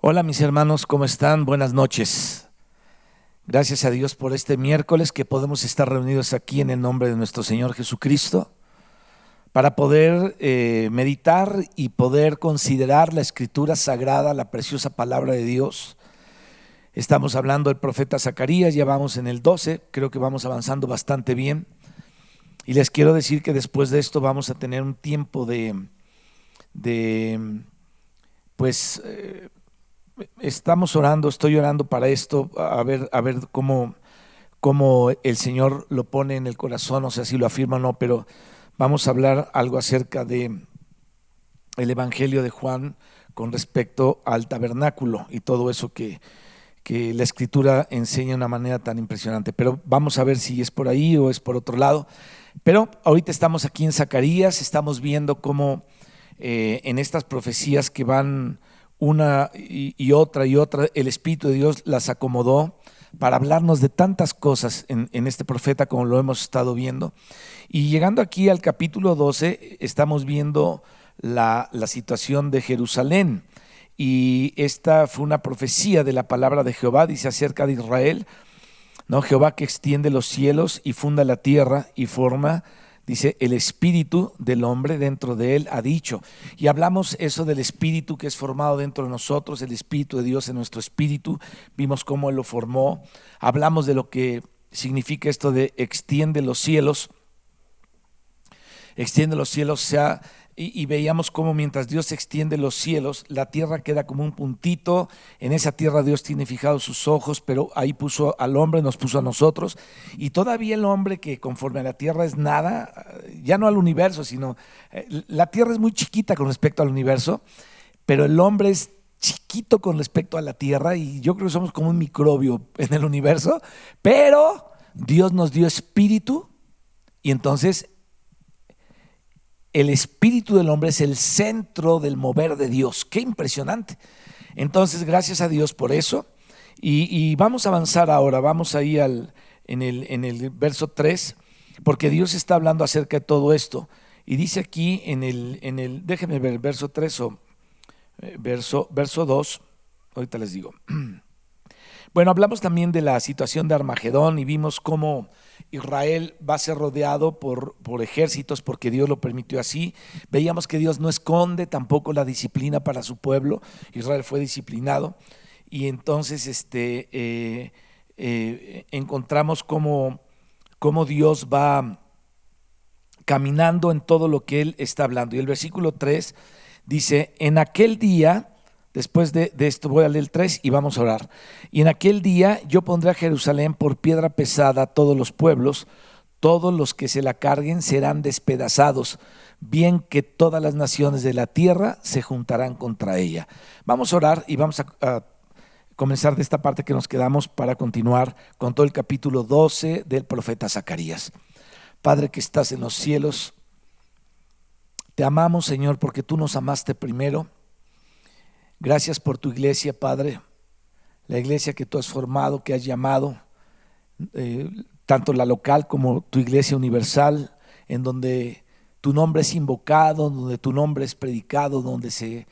Hola mis hermanos, ¿cómo están? Buenas noches. Gracias a Dios por este miércoles que podemos estar reunidos aquí en el nombre de nuestro Señor Jesucristo para poder meditar y poder considerar la escritura sagrada, la preciosa palabra de Dios. Estamos hablando del profeta Zacarías, ya vamos en el 12, creo que vamos avanzando bastante bien. Y les quiero decir que después de esto vamos a tener un tiempo de pues estamos orando, estoy orando para esto, a ver cómo el Señor lo pone en el corazón, o sea, si lo afirma o no, pero vamos a hablar algo acerca de el Evangelio de Juan con respecto al tabernáculo y todo eso que la Escritura enseña de una manera tan impresionante. Pero vamos a ver si es por ahí o es por otro lado. Pero ahorita estamos aquí en Zacarías, estamos viendo cómo en estas profecías que van una y otra, el Espíritu de Dios las acomodó para hablarnos de tantas cosas en este profeta como lo hemos estado viendo. Y llegando aquí al capítulo 12, estamos viendo la situación de Jerusalén. Y esta fue una profecía de la palabra de Jehová, dice acerca de Israel, ¿no? Jehová que extiende los cielos y funda la tierra y forma, dice, el espíritu del hombre dentro de él ha dicho. Y hablamos eso del espíritu que es formado dentro de nosotros, el espíritu de Dios en nuestro espíritu. Vimos cómo él lo formó. Hablamos de lo que significa esto de extiende los cielos, o sea, y veíamos cómo mientras Dios extiende los cielos, la tierra queda como un puntito. En esa tierra Dios tiene fijados sus ojos, pero ahí puso al hombre, nos puso a nosotros. Y todavía el hombre, que conforme a la tierra es nada, ya no al universo, sino la tierra es muy chiquita con respecto al universo, pero el hombre es chiquito con respecto a la tierra, y yo creo que somos como un microbio en el universo, pero Dios nos dio espíritu, y entonces el espíritu del hombre es el centro del mover de Dios. Qué impresionante. Entonces, gracias a Dios por eso. Y vamos a avanzar ahora, vamos ahí en el verso 3, porque Dios está hablando acerca de todo esto. Y dice aquí déjenme ver, verso 3 o verso 2, ahorita les digo. Bueno, hablamos también de la situación de Armagedón y vimos cómo Israel va a ser rodeado por ejércitos porque Dios lo permitió así. Veíamos que Dios no esconde tampoco la disciplina para su pueblo. Israel fue disciplinado y entonces encontramos cómo Dios va caminando en todo lo que Él está hablando. Y el versículo 3 dice, en aquel día... Después de esto voy a leer el 3 y vamos a orar. Y en aquel día yo pondré a Jerusalén por piedra pesada a todos los pueblos, todos los que se la carguen serán despedazados, bien que todas las naciones de la tierra se juntarán contra ella. Vamos a orar y vamos a comenzar de esta parte que nos quedamos para continuar con todo el capítulo 12 del profeta Zacarías. Padre que estás en los cielos, te amamos, Señor, porque tú nos amaste primero. Gracias por tu iglesia, Padre, la iglesia que tú has formado, que has llamado, tanto la local como tu iglesia universal, en donde tu nombre es invocado, donde tu nombre es predicado, donde se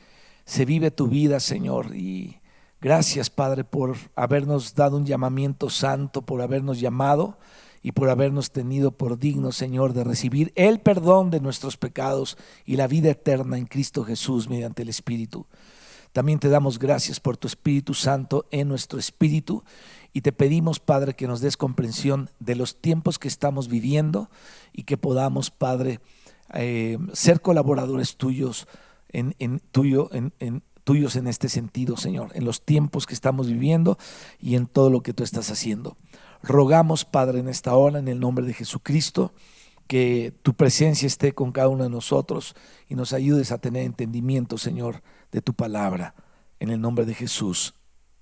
vive tu vida, Señor. Y gracias, Padre, por habernos dado un llamamiento santo, por habernos llamado y por habernos tenido por dignos, Señor, de recibir el perdón de nuestros pecados y la vida eterna en Cristo Jesús mediante el Espíritu. También te damos gracias por tu Espíritu Santo en nuestro espíritu y te pedimos, Padre, que nos des comprensión de los tiempos que estamos viviendo y que podamos, Padre, ser colaboradores tuyos tuyos en este sentido, Señor, en los tiempos que estamos viviendo y en todo lo que tú estás haciendo. Rogamos, Padre, en esta hora, en el nombre de Jesucristo, que tu presencia esté con cada uno de nosotros y nos ayudes a tener entendimiento, Señor, de tu palabra. En el nombre de Jesús.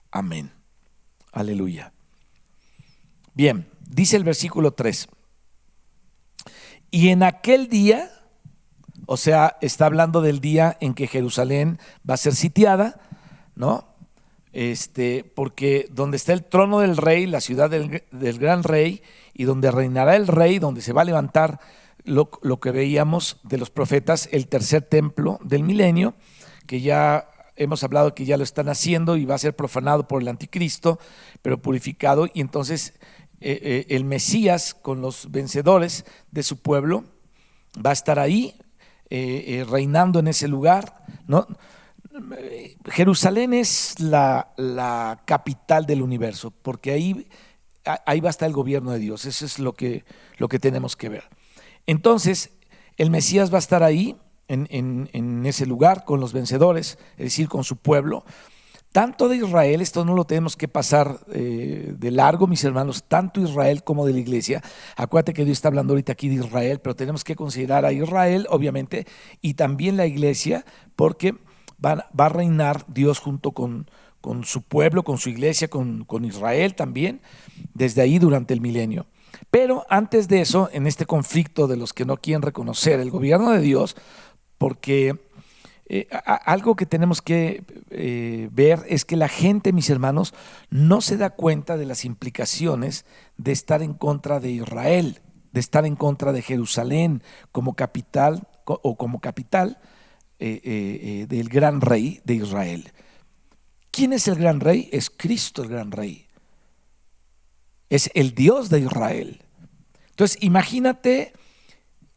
Amén. Aleluya. Bien, dice el versículo 3. Y en aquel día, o sea, está hablando del día en que Jerusalén va a ser sitiada, ¿no? Porque donde está el trono del rey, la ciudad del gran rey, y donde reinará el rey, donde se va a levantar lo que veíamos de los profetas, el tercer templo del milenio, que ya hemos hablado que ya lo están haciendo y va a ser profanado por el anticristo, pero purificado. Y entonces el Mesías con los vencedores de su pueblo va a estar ahí reinando en ese lugar, ¿no? Jerusalén es la capital del universo, porque ahí va a estar el gobierno de Dios. Eso es lo que tenemos que ver. Entonces, el Mesías va a estar ahí, en ese lugar, con los vencedores, es decir, con su pueblo. Tanto de Israel, esto no lo tenemos que pasar de largo, mis hermanos, tanto Israel como de la iglesia. Acuérdate que Dios está hablando ahorita aquí de Israel, pero tenemos que considerar a Israel, obviamente, y también la iglesia, porque va a reinar Dios junto con su pueblo, con su iglesia, con Israel también, desde ahí durante el milenio. Pero antes de eso, en este conflicto de los que no quieren reconocer el gobierno de Dios, porque algo que tenemos que ver es que la gente, mis hermanos, no se da cuenta de las implicaciones de estar en contra de Israel, de estar en contra de Jerusalén como capital o como capital del gran rey de Israel. ¿Quién es el gran rey? Es Cristo el gran rey. Es el Dios de Israel. Entonces, imagínate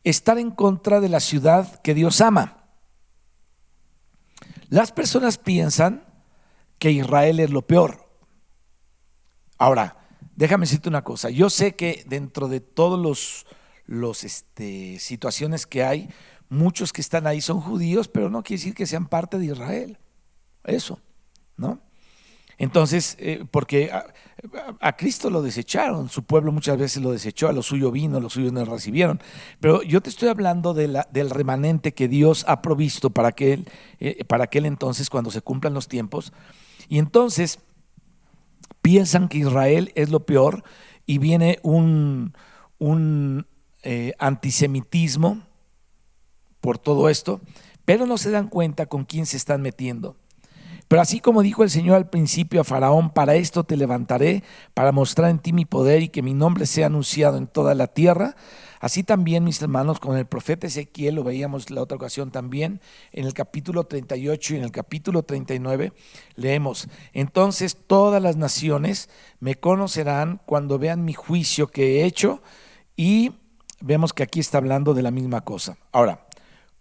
estar en contra de la ciudad que Dios ama. Las personas piensan que Israel es lo peor. Ahora, déjame decirte una cosa. Yo sé que dentro de todos los situaciones que hay, muchos que están ahí son judíos, pero no quiere decir que sean parte de Israel. Eso, ¿no? Entonces, porque a Cristo lo desecharon, su pueblo muchas veces lo desechó, a lo suyo vino, los suyos no lo recibieron. Pero yo te estoy hablando del remanente que Dios ha provisto para aquel entonces, cuando se cumplan los tiempos. Y entonces piensan que Israel es lo peor y viene un antisemitismo por todo esto, pero no se dan cuenta con quién se están metiendo. Pero así como dijo el Señor al principio a Faraón, para esto te levantaré, para mostrar en ti mi poder y que mi nombre sea anunciado en toda la tierra. Así también, mis hermanos, con el profeta Ezequiel, lo veíamos la otra ocasión también, en el capítulo 38 y en el capítulo 39, leemos: entonces todas las naciones me conocerán cuando vean mi juicio que he hecho. Y vemos que aquí está hablando de la misma cosa. Ahora,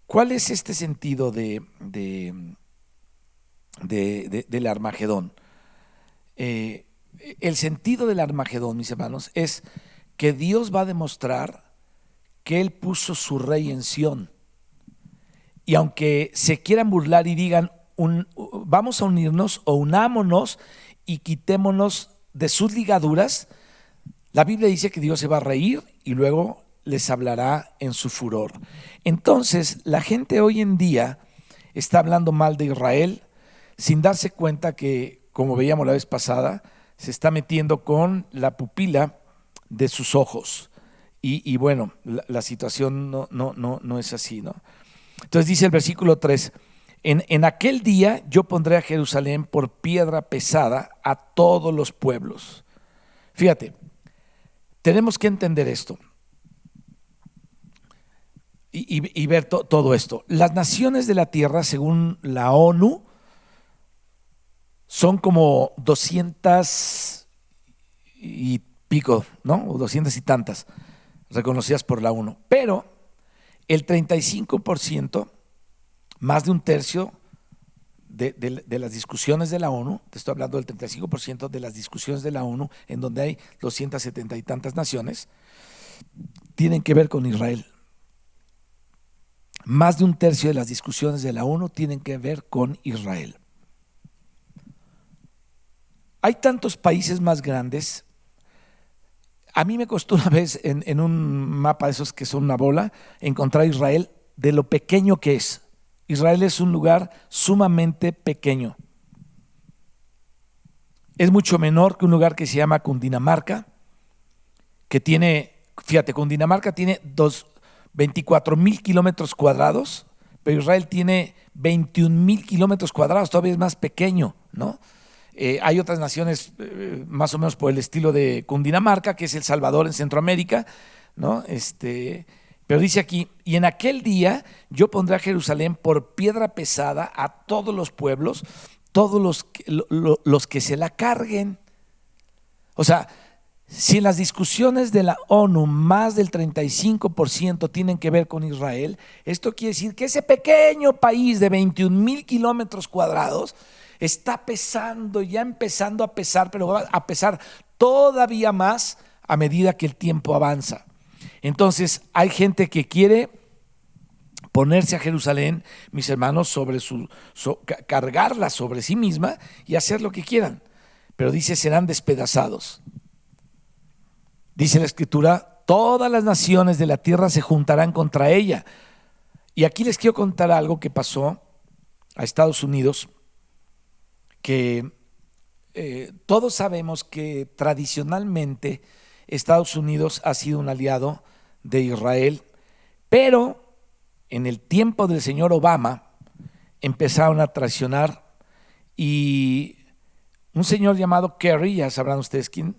¿cuál es este sentido del Armagedón? El sentido del Armagedón, mis hermanos, es que Dios va a demostrar que Él puso su rey en Sión. Y aunque se quieran burlar y digan, vamos a unirnos o unámonos y quitémonos de sus ligaduras, la Biblia dice que Dios se va a reír y luego les hablará en su furor. Entonces, la gente hoy en día está hablando mal de Israel sin darse cuenta que, como veíamos la vez pasada, se está metiendo con la pupila de sus ojos. Y bueno, la situación no es así, ¿no? Entonces dice el versículo 3, en aquel día yo pondré a Jerusalén por piedra pesada a todos los pueblos. Fíjate, tenemos que entender esto y ver todo esto. Las naciones de la tierra, según la ONU, son como 200 y pico, ¿no? O 200 y tantas reconocidas por la ONU. Pero el 35%, más de un tercio de las discusiones de la ONU, te estoy hablando del 35% de las discusiones de la ONU, en donde hay 270 y tantas naciones, tienen que ver con Israel. Más de un tercio de las discusiones de la ONU tienen que ver con Israel. Hay tantos países más grandes. A mí me costó una vez en un mapa de esos que son una bola, encontrar Israel de lo pequeño que es. Israel es un lugar sumamente pequeño. Es mucho menor que un lugar que se llama Cundinamarca, que tiene, fíjate, Cundinamarca tiene 24,000 kilómetros cuadrados, pero Israel tiene 21,000 kilómetros cuadrados, todavía es más pequeño, ¿no? Hay otras naciones más o menos por el estilo de Cundinamarca, que es El Salvador en Centroamérica, ¿no? Pero dice aquí, y en aquel día yo pondré a Jerusalén por piedra pesada a todos los pueblos, todos los que se la carguen. O sea, si en las discusiones de la ONU más del 35% tienen que ver con Israel, esto quiere decir que ese pequeño país de 21,000 kilómetros cuadrados está pesando, ya empezando a pesar, pero va a pesar todavía más a medida que el tiempo avanza. Entonces hay gente que quiere ponerse a Jerusalén, mis hermanos, cargarla sobre sí misma y hacer lo que quieran. Pero dice, serán despedazados. Dice la Escritura, todas las naciones de la tierra se juntarán contra ella. Y aquí les quiero contar algo que pasó a Estados Unidos, que todos sabemos que tradicionalmente Estados Unidos ha sido un aliado de Israel, pero en el tiempo del señor Obama empezaron a traicionar y un señor llamado Kerry, ya sabrán ustedes quién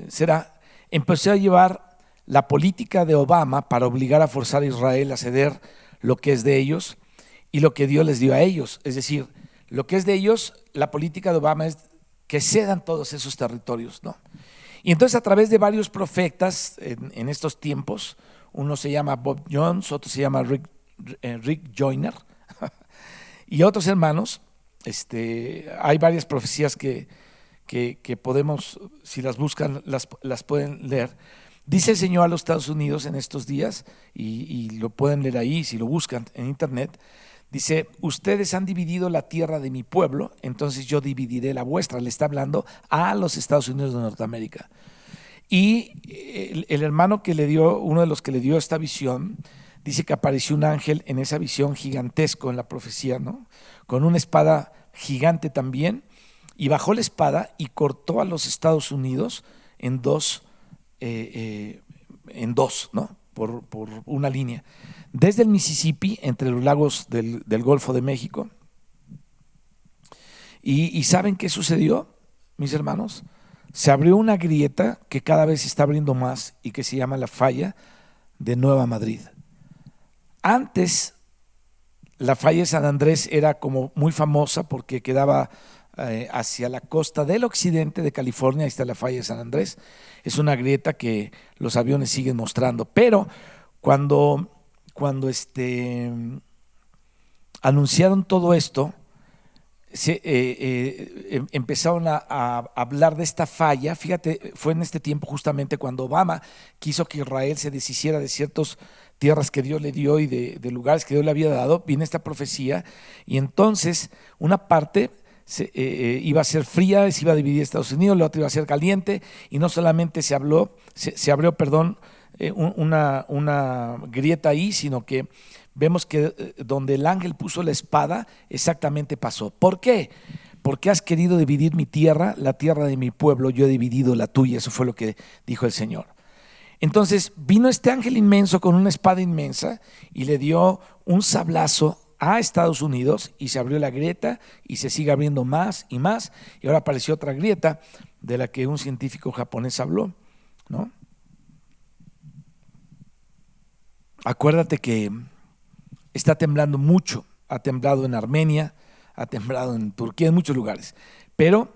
será, empezó a llevar la política de Obama para obligar a forzar a Israel a ceder lo que es de ellos y lo que Dios les dio a ellos. Es decir, lo que es de ellos, la política de Obama es que cedan todos esos territorios, ¿no? Y entonces a través de varios profetas en estos tiempos, uno se llama Bob Jones, otro se llama Rick Joyner y otros hermanos, hay varias profecías que podemos, si las buscan, las pueden leer. Dice el Señor a los Estados Unidos en estos días, y lo pueden leer ahí, si lo buscan en internet, dice, ustedes han dividido la tierra de mi pueblo, entonces yo dividiré la vuestra. Le está hablando a los Estados Unidos de Norteamérica. Y el hermano que le dio, uno de los que le dio esta visión, dice que apareció un ángel en esa visión gigantesco en la profecía, ¿no? Con una espada gigante también, y bajó la espada y cortó a los Estados Unidos en dos, ¿no? Por una línea. Desde el Mississippi, entre los lagos del Golfo de México. ¿Y saben qué sucedió, mis hermanos? Se abrió una grieta que cada vez se está abriendo más y que se llama la falla de Nueva Madrid. Antes, la falla de San Andrés era como muy famosa porque quedaba hacia la costa del occidente de California. Ahí está la falla de San Andrés. Es una grieta que los aviones siguen mostrando. Pero cuando anunciaron todo esto, empezaron a hablar de esta falla. Fíjate, fue en este tiempo justamente cuando Obama quiso que Israel se deshiciera de ciertas tierras que Dios le dio y de lugares que Dios le había dado. Viene esta profecía y entonces una parte iba a ser fría, se iba a dividir Estados Unidos, la otra iba a ser caliente, y no solamente se abrió, una grieta ahí, sino que vemos que donde el ángel puso la espada, exactamente pasó. ¿Por qué? Porque has querido dividir mi tierra, la tierra de mi pueblo, yo he dividido la tuya. Eso fue lo que dijo el Señor. Entonces vino este ángel inmenso con una espada inmensa y le dio un sablazo a Estados Unidos y se abrió la grieta y se sigue abriendo más y más, y ahora apareció otra grieta de la que un científico japonés habló, ¿no? Acuérdate que está temblando mucho, ha temblado en Armenia, ha temblado en Turquía, en muchos lugares, pero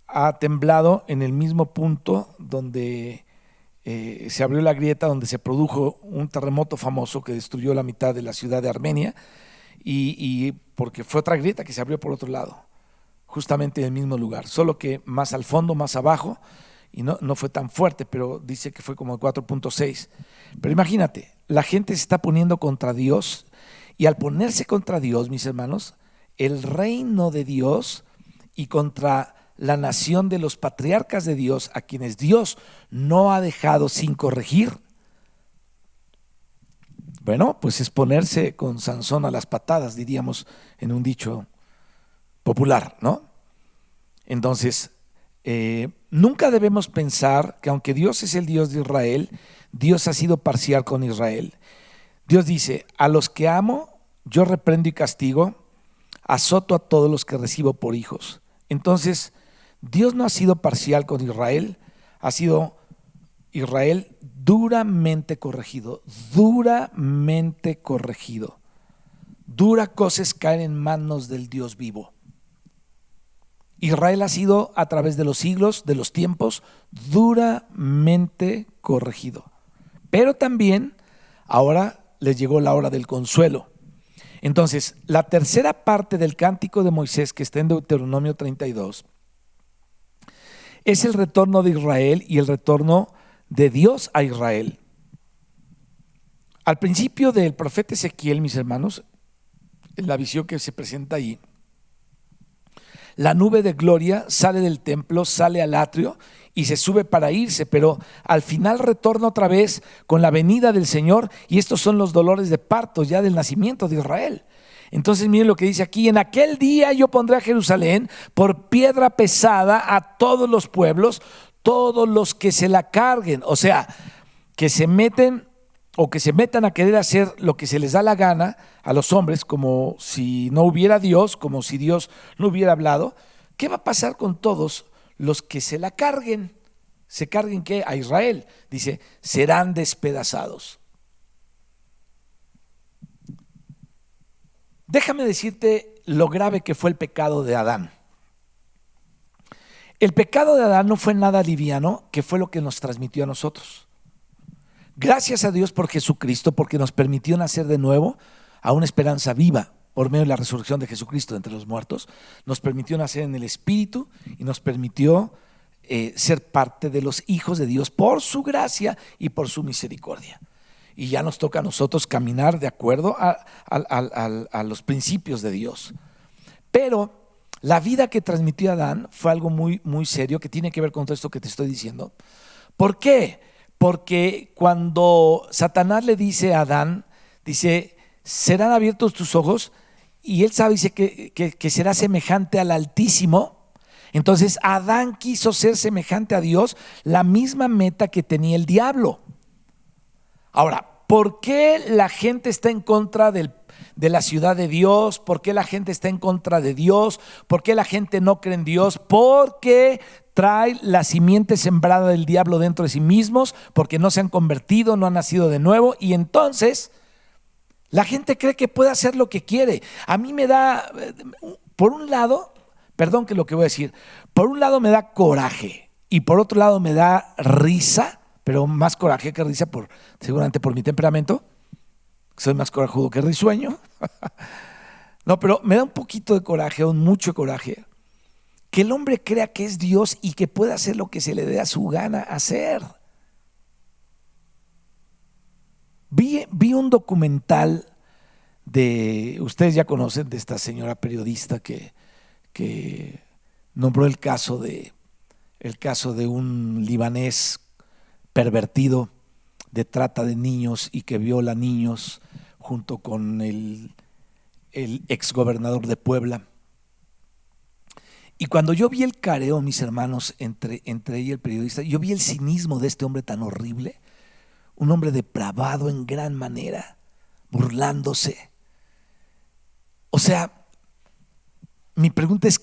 ha temblado en el mismo punto donde se abrió la grieta, donde se produjo un terremoto famoso que destruyó la mitad de la ciudad de Armenia, y porque fue otra grieta que se abrió por otro lado, justamente en el mismo lugar, solo que más al fondo, más abajo, y no fue tan fuerte, pero dice que fue como 4.6. Pero imagínate, la gente se está poniendo contra Dios, y al ponerse contra Dios, mis hermanos, el reino de Dios y contra la nación de los patriarcas de Dios, a quienes Dios no ha dejado sin corregir, bueno, pues es ponerse con Sansón a las patadas, diríamos en un dicho popular, ¿no? Entonces, nunca debemos pensar que aunque Dios es el Dios de Israel, Dios ha sido parcial con Israel. Dios dice, a los que amo, yo reprendo y castigo, azoto a todos los que recibo por hijos. Entonces, Dios no ha sido parcial con Israel, ha sido Israel duramente corregido, duramente corregido. Dura cosa es caer en manos del Dios vivo. Israel ha sido a través de los siglos, de los tiempos, duramente corregido. Pero también ahora les llegó la hora del consuelo. Entonces, la tercera parte del cántico de Moisés, que está en Deuteronomio 32, es el retorno de Israel y el retorno de Dios a Israel. Al principio del profeta Ezequiel, mis hermanos, en la visión que se presenta ahí, la nube de gloria sale del templo, sale al atrio y se sube para irse, pero al final retorna otra vez con la venida del Señor, y estos son los dolores de parto ya del nacimiento de Israel. Entonces miren lo que dice aquí: en aquel día yo pondré a Jerusalén por piedra pesada a todos los pueblos, todos los que se la carguen, o sea, que se meten o que se metan a querer hacer lo que se les da la gana a los hombres, como si no hubiera Dios, como si Dios no hubiera hablado. ¿Qué va a pasar con todos los que se la carguen? ¿Se carguen qué? A Israel. Dice, serán despedazados. Déjame decirte lo grave que fue el pecado de Adán. El pecado de Adán no fue nada liviano, que fue lo que nos transmitió a nosotros. Gracias a Dios por Jesucristo, porque nos permitió nacer de nuevo a una esperanza viva por medio de la resurrección de Jesucristo de entre los muertos. Nos permitió nacer en el Espíritu y nos permitió ser parte de los hijos de Dios por su gracia y por su misericordia. Y ya nos toca a nosotros caminar de acuerdo a los principios de Dios. Pero la vida que transmitió Adán fue algo muy, muy serio, que tiene que ver con todo esto que te estoy diciendo. ¿Por qué? Porque cuando Satanás le dice a Adán, dice, serán abiertos tus ojos, y él sabe, dice que será semejante al Altísimo. Entonces Adán quiso ser semejante a Dios, la misma meta que tenía el diablo. Ahora, ¿por qué la gente está en contra de la ciudad de Dios? ¿Por qué la gente está en contra de Dios? ¿Por qué la gente no cree en Dios? Porque trae la simiente sembrada del diablo dentro de sí mismos, porque no se han convertido, no han nacido de nuevo, y entonces la gente cree que puede hacer lo que quiere. A mí me da, por un lado, perdón que lo que voy a decir, por un lado me da coraje y por otro lado me da risa, pero más coraje que risa, seguramente por mi temperamento. Soy más corajudo que risueño. No, pero me da un poquito de coraje, mucho coraje, que el hombre crea que es Dios y que puede hacer lo que se le dé a su gana hacer. Vi un documental ustedes ya conocen, de esta señora periodista que nombró el caso de un libanés pervertido de trata de niños y que viola niños junto con el exgobernador de Puebla. Y cuando yo vi el careo, mis hermanos, entre ella y el periodista, yo vi el cinismo de este hombre tan horrible, un hombre depravado en gran manera, burlándose. O sea, mi pregunta es,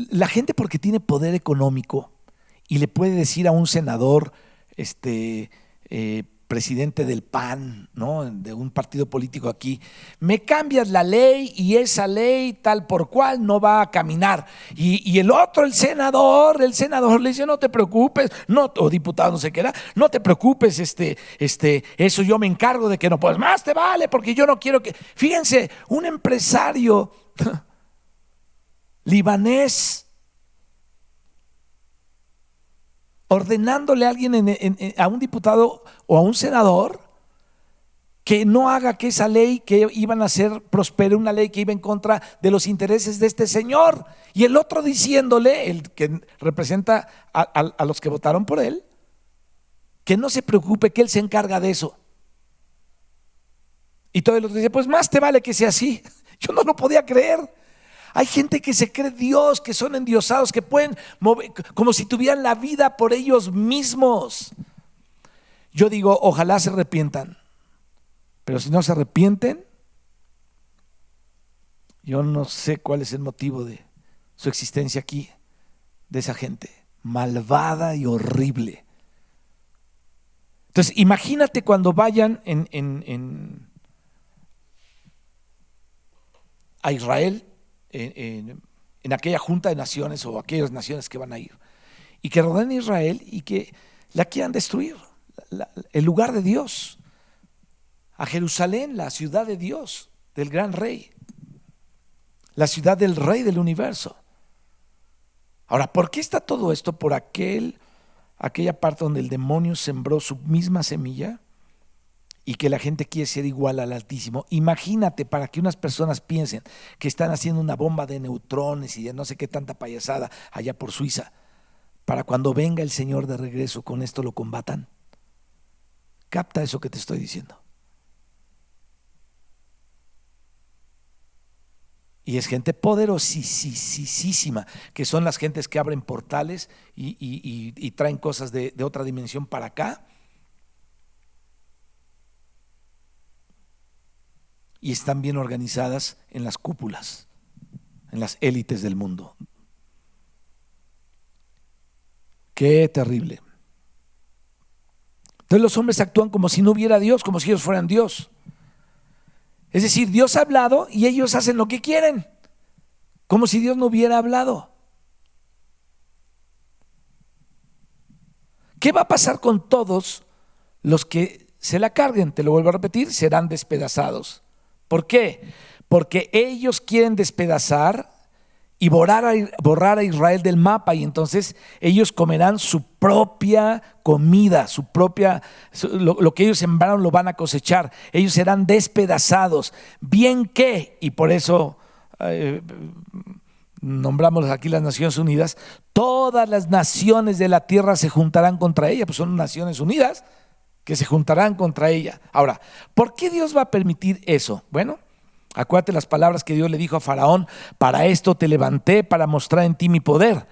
la gente, porque tiene poder económico y le puede decir a un senador, presidente del PAN, ¿no?, de un partido político aquí, me cambias la ley y esa ley tal por cual no va a caminar, y el otro, el senador le dice, no te preocupes, no, o diputado, no sé qué era, no te preocupes, eso yo me encargo de que no puedas, más te vale, porque yo no quiero que, fíjense, un empresario libanés ordenándole a alguien, a un diputado o a un senador, que no haga que esa ley que iban a hacer prospere, una ley que iba en contra de los intereses de este señor. Y el otro diciéndole, el que representa a los que votaron por él, que no se preocupe, que él se encarga de eso. Y todo el otro dice, pues más te vale que sea así. Yo no lo podía creer. Hay gente que se cree Dios, que son endiosados, que pueden mover, como si tuvieran la vida por ellos mismos. Yo digo, ojalá se arrepientan, pero si no se arrepienten, yo no sé cuál es el motivo de su existencia aquí, de esa gente malvada y horrible. Entonces, imagínate cuando vayan a Israel, en aquella junta de naciones o aquellas naciones que van a ir, y que rodeen Israel y que la quieran destruir, el lugar de Dios, a Jerusalén, la ciudad de Dios, del gran rey, la ciudad del rey del universo. Ahora, ¿por qué está todo esto? Por aquella parte donde el demonio sembró su misma semilla y que la gente quiere ser igual al Altísimo. Imagínate, para que unas personas piensen que están haciendo una bomba de neutrones y de no sé qué tanta payasada allá por Suiza, para cuando venga el Señor de regreso, con esto lo combatan. Capta eso que te estoy diciendo. Y es gente poderosísima, que son las gentes que abren portales y traen cosas de otra dimensión para acá. Y están bien organizadas en las cúpulas, en las élites del mundo. Qué terrible. Entonces los hombres actúan como si no hubiera Dios, como si ellos fueran Dios. Es decir, Dios ha hablado y ellos hacen lo que quieren, como si Dios no hubiera hablado. ¿Qué va a pasar con todos los que se la carguen? Te lo vuelvo a repetir, serán despedazados. ¿Por qué? Porque ellos quieren despedazar y borrar a Israel del mapa, y entonces ellos comerán su propia comida, lo que ellos sembraron lo van a cosechar. Ellos serán despedazados. ¿Bien qué? Y por eso nombramos aquí las Naciones Unidas. Todas las naciones de la tierra se juntarán contra ella, pues son Naciones Unidas que se juntarán contra ella. Ahora, ¿por qué Dios va a permitir eso? Bueno, acuérdate las palabras que Dios le dijo a Faraón: para esto te levanté, para mostrar en ti mi poder.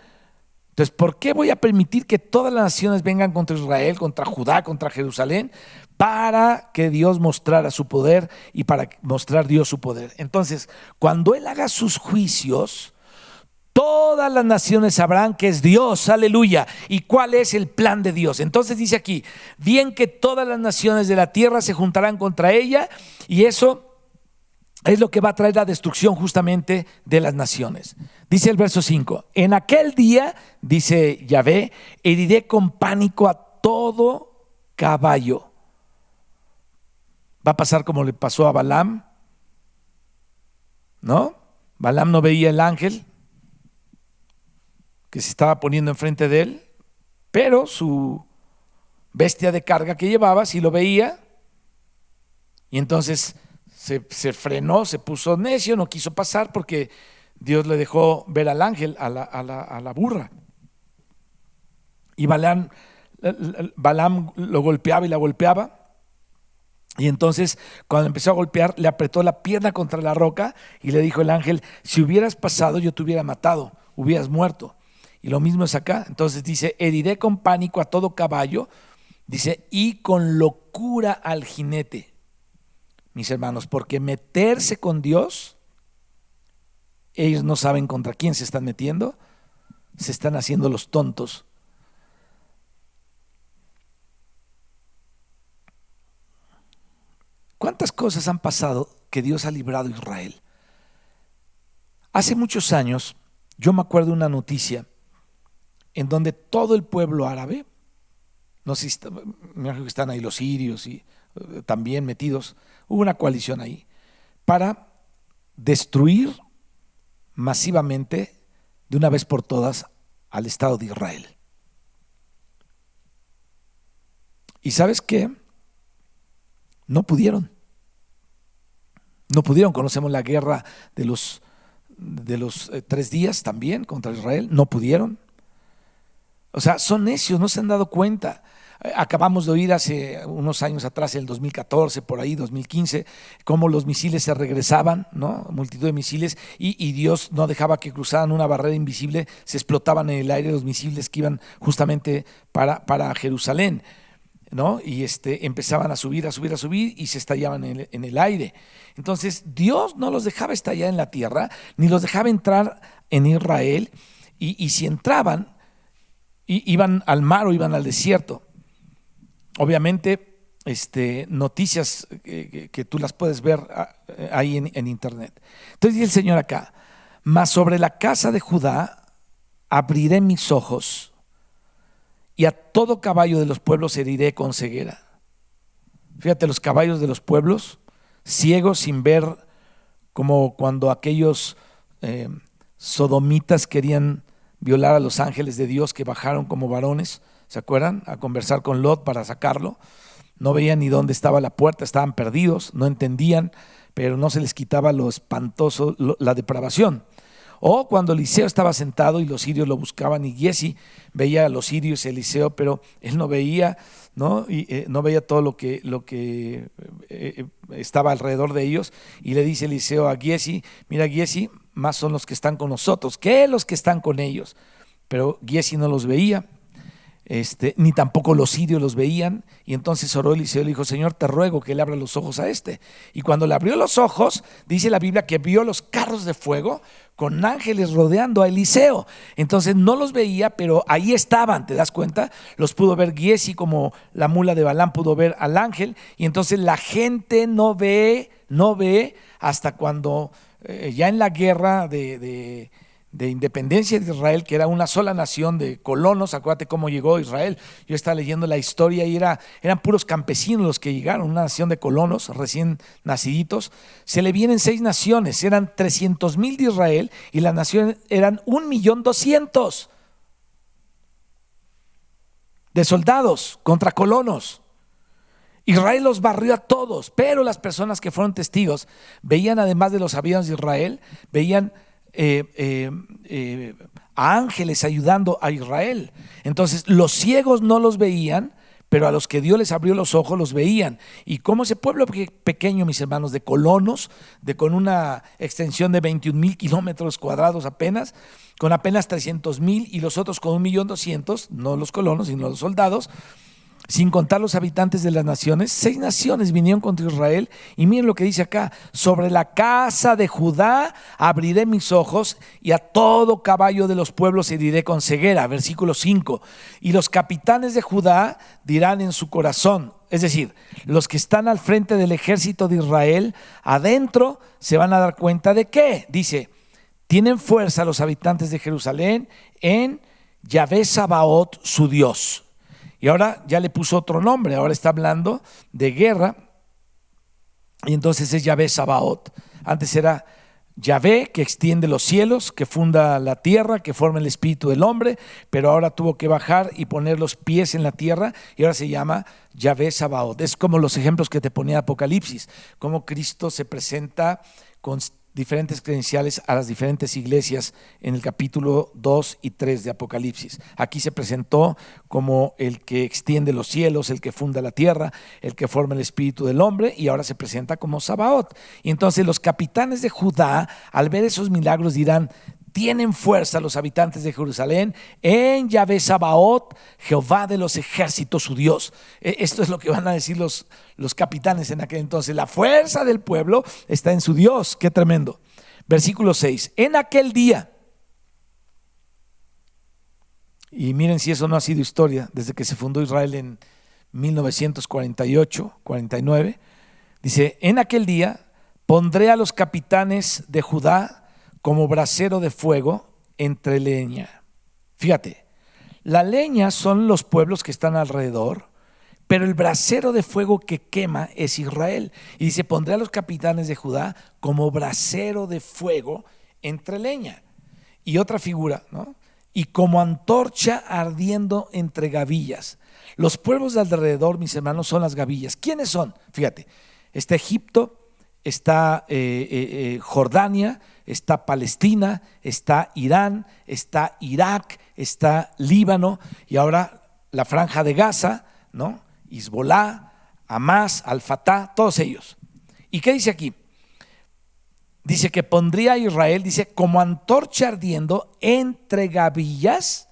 Entonces, ¿por qué voy a permitir que todas las naciones vengan contra Israel, contra Judá, contra Jerusalén? Para que Dios mostrara su poder y para mostrar Dios su poder. Entonces, cuando Él haga sus juicios, todas las naciones sabrán que es Dios, aleluya. ¿Y cuál es el plan de Dios? Entonces dice aquí: bien que todas las naciones de la tierra se juntarán contra ella, y eso es lo que va a traer la destrucción justamente de las naciones. Dice el verso 5: en aquel día, dice Yahvé, heriré con pánico a todo caballo. Va a pasar como le pasó a Balaam, ¿no? Balaam no veía el ángel que se estaba poniendo enfrente de él, pero su bestia de carga que llevaba sí lo veía, y entonces se frenó, se puso necio, no quiso pasar porque Dios le dejó ver al ángel, a la burra. Y Balaam lo golpeaba y la golpeaba. Y entonces, cuando empezó a golpear, le apretó la pierna contra la roca y le dijo el ángel: si hubieras pasado, yo te hubiera matado, hubieras muerto. Y lo mismo es acá. Entonces dice: heriré con pánico a todo caballo, dice, y con locura al jinete. Mis hermanos, porque meterse con Dios, ellos no saben contra quién se están metiendo, se están haciendo los tontos. ¿Cuántas cosas han pasado que Dios ha librado a Israel? Hace muchos años, yo me acuerdo de una noticia en donde todo el pueblo árabe, no sé si me imagino que están ahí los sirios y también metidos, hubo una coalición ahí para destruir masivamente, de una vez por todas, al Estado de Israel. ¿Y sabes qué? No pudieron. Conocemos la guerra de los 3 días también contra Israel. No pudieron. O sea, son necios, no se han dado cuenta. Acabamos de oír hace unos años atrás, el 2014, por ahí, 2015, cómo los misiles se regresaban, ¿no? Multitud de misiles, y Dios no dejaba que cruzaran una barrera invisible, se explotaban en el aire los misiles que iban justamente para Jerusalén, ¿no? Y empezaban a subir y se estallaban en el aire. Entonces Dios no los dejaba estallar en la tierra, ni los dejaba entrar en Israel, y si entraban, iban al mar o iban al desierto. obviamente, noticias que tú las puedes ver ahí en internet. Entonces dice el Señor acá: mas sobre la casa de Judá abriré mis ojos, y a todo caballo de los pueblos heriré con ceguera. Fíjate, los caballos de los pueblos, ciegos sin ver, como cuando aquellos eh, sodomitas querían violar a los ángeles de Dios que bajaron como varones, ¿se acuerdan? A conversar con Lot para sacarlo. No veían ni dónde estaba la puerta, estaban perdidos, no entendían, pero no se les quitaba lo espantoso, la depravación. O cuando Eliseo estaba sentado y los sirios lo buscaban, y Giesi veía a los sirios y a Eliseo, pero él no veía, ¿no? No veía todo lo que estaba alrededor de ellos. Y le dice Eliseo a Giesi: mira, Giesi, más son los que están con nosotros que los que están con ellos. Pero Giesi no los veía. Ni tampoco los sirios los veían, y entonces oró Eliseo y le dijo: Señor, te ruego que le abra los ojos a este. Y cuando le abrió los ojos, dice la Biblia que vio los carros de fuego con ángeles rodeando a Eliseo. Entonces no los veía, pero ahí estaban, ¿te das cuenta? Los pudo ver Giesi, como la mula de Balaam pudo ver al ángel. Y entonces la gente no ve hasta cuando ya en la guerra de independencia de Israel, que era una sola nación de colonos. Acuérdate cómo llegó Israel. Yo estaba leyendo la historia y eran puros campesinos los que llegaron, una nación de colonos recién naciditos. Se le vienen 6 naciones, eran 300,000 de Israel, y las naciones eran 1,200,000 de soldados contra colonos. Israel los barrió a todos, pero las personas que fueron testigos veían, además de los sabios de Israel, veían a ángeles ayudando a Israel. Entonces los ciegos no los veían, pero a los que Dios les abrió los ojos los veían. Y como ese pueblo pequeño, mis hermanos, de colonos, con una extensión de 21,000 kilómetros cuadrados apenas, con apenas 300,000, y los otros con 1,200,000, no los colonos sino los soldados, sin contar los habitantes de las naciones. 6 naciones vinieron contra Israel. Y miren lo que dice acá: sobre la casa de Judá abriré mis ojos, y a todo caballo de los pueblos heriré con ceguera. Versículo 5: y los capitanes de Judá dirán en su corazón, es decir, los que están al frente del ejército de Israel, adentro se van a dar cuenta de qué. Dice: tienen fuerza los habitantes de Jerusalén en Yahvé Sabaoth, su Dios. Y ahora ya le puso otro nombre, ahora está hablando de guerra, y entonces es Yahvé Sabaoth. Antes era Yahvé, que extiende los cielos, que funda la tierra, que forma el espíritu del hombre, pero ahora tuvo que bajar y poner los pies en la tierra, y ahora se llama Yahvé Sabaoth. Es como los ejemplos que te ponía Apocalipsis, cómo Cristo se presenta con diferentes credenciales a las diferentes iglesias en el capítulo 2 y 3 de Apocalipsis. Aquí se presentó como el que extiende los cielos, el que funda la tierra, el que forma el espíritu del hombre, y ahora se presenta como Sabaoth. Y entonces los capitanes de Judá, al ver esos milagros, dirán: tienen fuerza los habitantes de Jerusalén en Yahvé Sabaoth, Jehová de los ejércitos, su Dios. Esto es lo que van a decir los capitanes en aquel entonces. La fuerza del pueblo está en su Dios. Qué tremendo. Versículo 6: en aquel día, y miren si eso no ha sido historia, desde que se fundó Israel en 1948, 49, dice: en aquel día pondré a los capitanes de Judá como brasero de fuego entre leña. Fíjate, la leña son los pueblos que están alrededor, pero el brasero de fuego que quema es Israel. Y dice: pondré a los capitanes de Judá como brasero de fuego entre leña. Y otra figura, ¿no? Y como antorcha ardiendo entre gavillas. Los pueblos de alrededor, mis hermanos, son las gavillas. ¿Quiénes son? Fíjate, está Egipto, está Jordania, está Palestina, está Irán, está Irak, está Líbano, y ahora la franja de Gaza, ¿no? Hezbolá, Hamás, Al-Fatah, todos ellos. ¿Y qué dice aquí? Dice que pondría a Israel, dice, como antorcha ardiendo entre gavillas,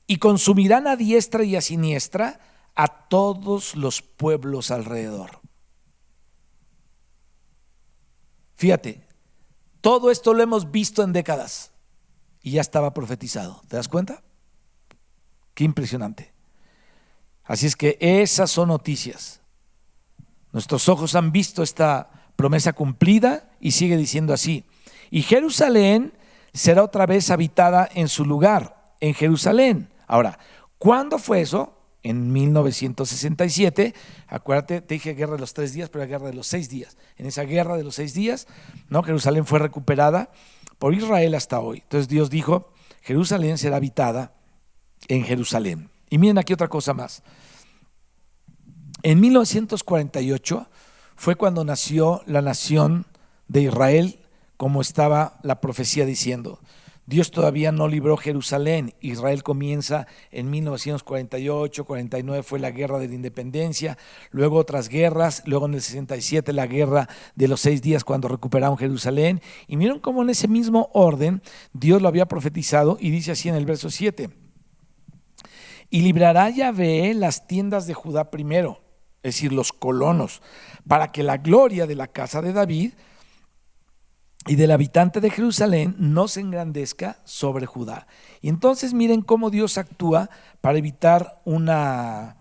y consumirán a diestra y a siniestra a todos los pueblos alrededor. Fíjate, todo esto lo hemos visto en décadas y ya estaba profetizado. ¿Te das cuenta? Qué impresionante. Así es que esas son noticias. Nuestros ojos han visto esta promesa cumplida y sigue diciendo así: y Jerusalén será otra vez habitada en su lugar, en Jerusalén. Ahora, ¿cuándo fue eso? En 1967. Acuérdate, te dije guerra de los 3 días, pero la guerra de los 6 días. En esa guerra de los 6 días, ¿no? Jerusalén fue recuperada por Israel hasta hoy. Entonces Dios dijo: Jerusalén será habitada en Jerusalén. Y miren aquí otra cosa más. En 1948 fue cuando nació la nación de Israel, como estaba la profecía diciendo. Dios todavía no libró Jerusalén. Israel comienza en 1948, 49 fue la guerra de la independencia, luego otras guerras, luego en el 67 la guerra de los 6 días cuando recuperaron Jerusalén. Y miren cómo en ese mismo orden Dios lo había profetizado y dice así en el verso 7: y librará Yahvé las tiendas de Judá primero, es decir, los colonos, para que la gloria de la casa de David y del habitante de Jerusalén no se engrandezca sobre Judá. Y entonces miren cómo Dios actúa para evitar una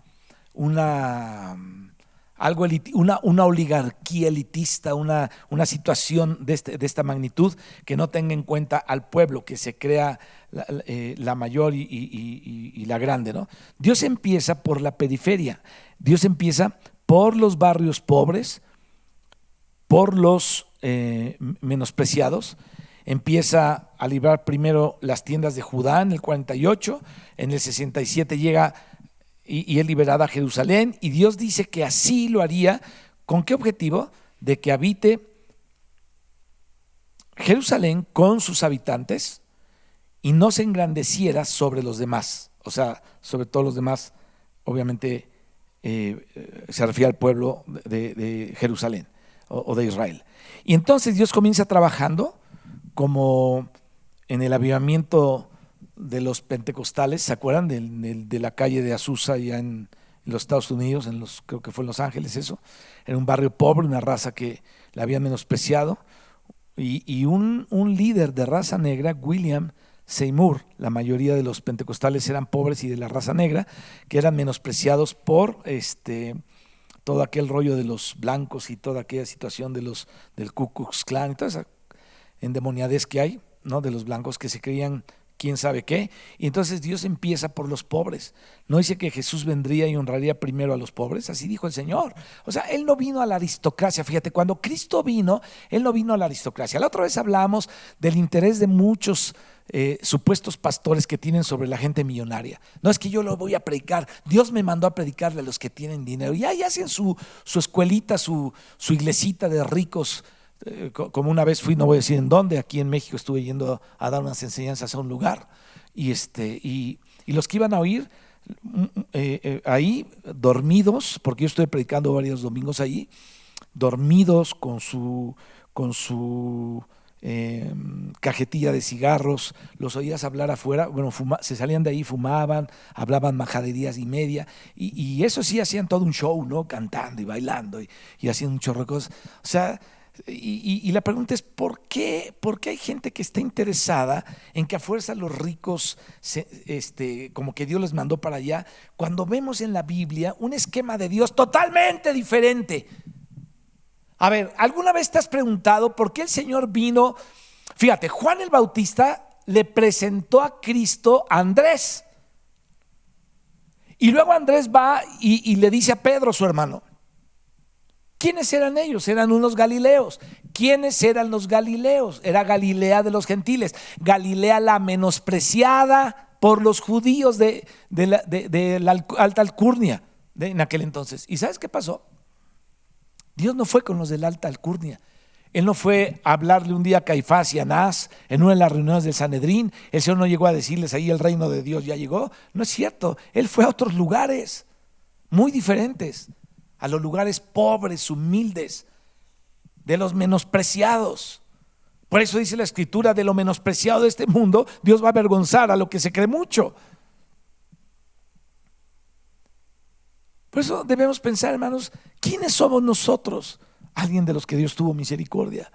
oligarquía elitista, una situación de esta magnitud que no tenga en cuenta al pueblo, que se crea la mayor y la grande, ¿no? Dios empieza por la periferia, Dios empieza por los barrios pobres, por los menospreciados. Empieza a librar primero las tiendas de Judá en el 48, en el 67 llega y es liberada Jerusalén, y Dios dice que así lo haría. ¿Con qué objetivo? De que habite Jerusalén con sus habitantes y no se engrandeciera sobre los demás, o sea, sobre todos los demás, obviamente se refiere al pueblo de Jerusalén o de Israel. Y entonces Dios comienza trabajando como en el avivamiento de los pentecostales, ¿se acuerdan? De la calle de Azusa allá en los Estados Unidos, creo que fue en Los Ángeles eso. Era un barrio pobre, una raza que la habían menospreciado, y un líder de raza negra, William Seymour. La mayoría de los pentecostales eran pobres y de la raza negra, que eran menospreciados por todo aquel rollo de los blancos y toda aquella situación del Ku Klux Klan y toda esa endemoniadez que hay, ¿no? De los blancos que se creían quién sabe qué. Y entonces Dios empieza por los pobres. No dice que Jesús vendría y honraría primero a los pobres, así dijo el Señor. O sea, Él no vino a la aristocracia. Fíjate, cuando Cristo vino, Él no vino a la aristocracia. La otra vez hablamos del interés de muchos supuestos pastores que tienen sobre la gente millonaria. No es que yo lo voy a predicar, Dios me mandó a predicarle a los que tienen dinero. Y ahí hacen su escuelita, su iglesita de ricos. Como una vez fui, no voy a decir en dónde, aquí en México estuve yendo a dar unas enseñanzas a un lugar, y los que iban a oír ahí dormidos, porque yo estuve predicando varios domingos ahí, dormidos con su cajetilla de cigarros, los oías hablar afuera, bueno, se salían de ahí, fumaban, hablaban majaderías y media, y eso sí, hacían todo un show, ¿no? Cantando y bailando y hacían un chorro de cosas. O sea, y la pregunta es: ¿por qué hay gente que está interesada en que a fuerza los ricos como que Dios les mandó para allá, cuando vemos en la Biblia un esquema de Dios totalmente diferente? A ver, ¿alguna vez te has preguntado por qué el Señor vino? Fíjate, Juan el Bautista le presentó a Cristo a Andrés, y luego Andrés va y le dice a Pedro, su hermano. ¿Quiénes eran ellos? Eran unos galileos. ¿Quiénes eran los galileos? Era Galilea de los gentiles, Galilea la menospreciada por los judíos de la alta alcurnia en aquel entonces. ¿Y sabes qué pasó? Dios no fue con los de la alta alcurnia. Él no fue a hablarle un día a Caifás y a Anás en una de las reuniones del Sanedrín. El Señor no llegó a decirles: ahí el reino de Dios ya llegó. No es cierto. Él fue a otros lugares muy diferentes, a los lugares pobres, humildes, de los menospreciados. Por eso dice la Escritura: de lo menospreciado de este mundo, Dios va a avergonzar a lo que se cree mucho. Por eso debemos pensar, hermanos, ¿quiénes somos nosotros? Alguien de los que Dios tuvo misericordia.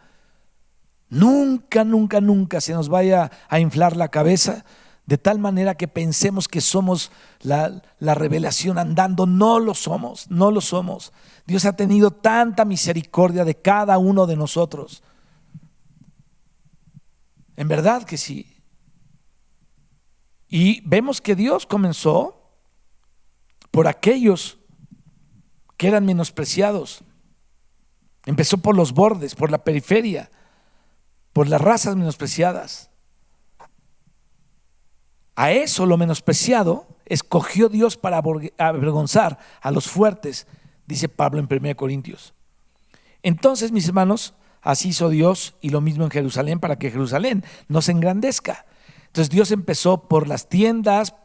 Nunca, nunca, nunca se nos vaya a inflar la cabeza de tal manera que pensemos que somos la revelación andando. No lo somos, no lo somos. Dios ha tenido tanta misericordia de cada uno de nosotros. En verdad que sí. Y vemos que Dios comenzó por aquellos que eran menospreciados. Empezó por los bordes, por la periferia, por las razas menospreciadas. A eso, lo menospreciado, escogió Dios para avergonzar a los fuertes, dice Pablo en 1 Corintios. Entonces, mis hermanos, así hizo Dios, y lo mismo en Jerusalén, para que Jerusalén no se engrandezca. Entonces Dios empezó por las tiendas,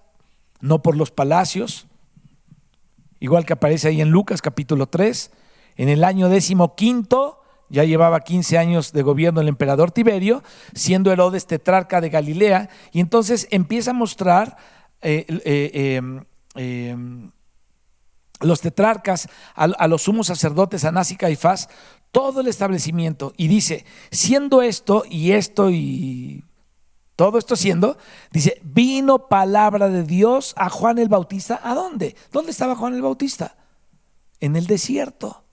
no por los palacios, igual que aparece ahí en Lucas capítulo 3. En el año 15, ya llevaba 15 años de gobierno el emperador Tiberio, siendo Herodes tetrarca de Galilea, y entonces empieza a mostrar los tetrarcas a los sumos sacerdotes, Anás y Caifás, todo el establecimiento, y dice, siendo esto y todo esto siendo, dice, vino palabra de Dios a Juan el Bautista. ¿A dónde? ¿Dónde estaba Juan el Bautista? En el desierto.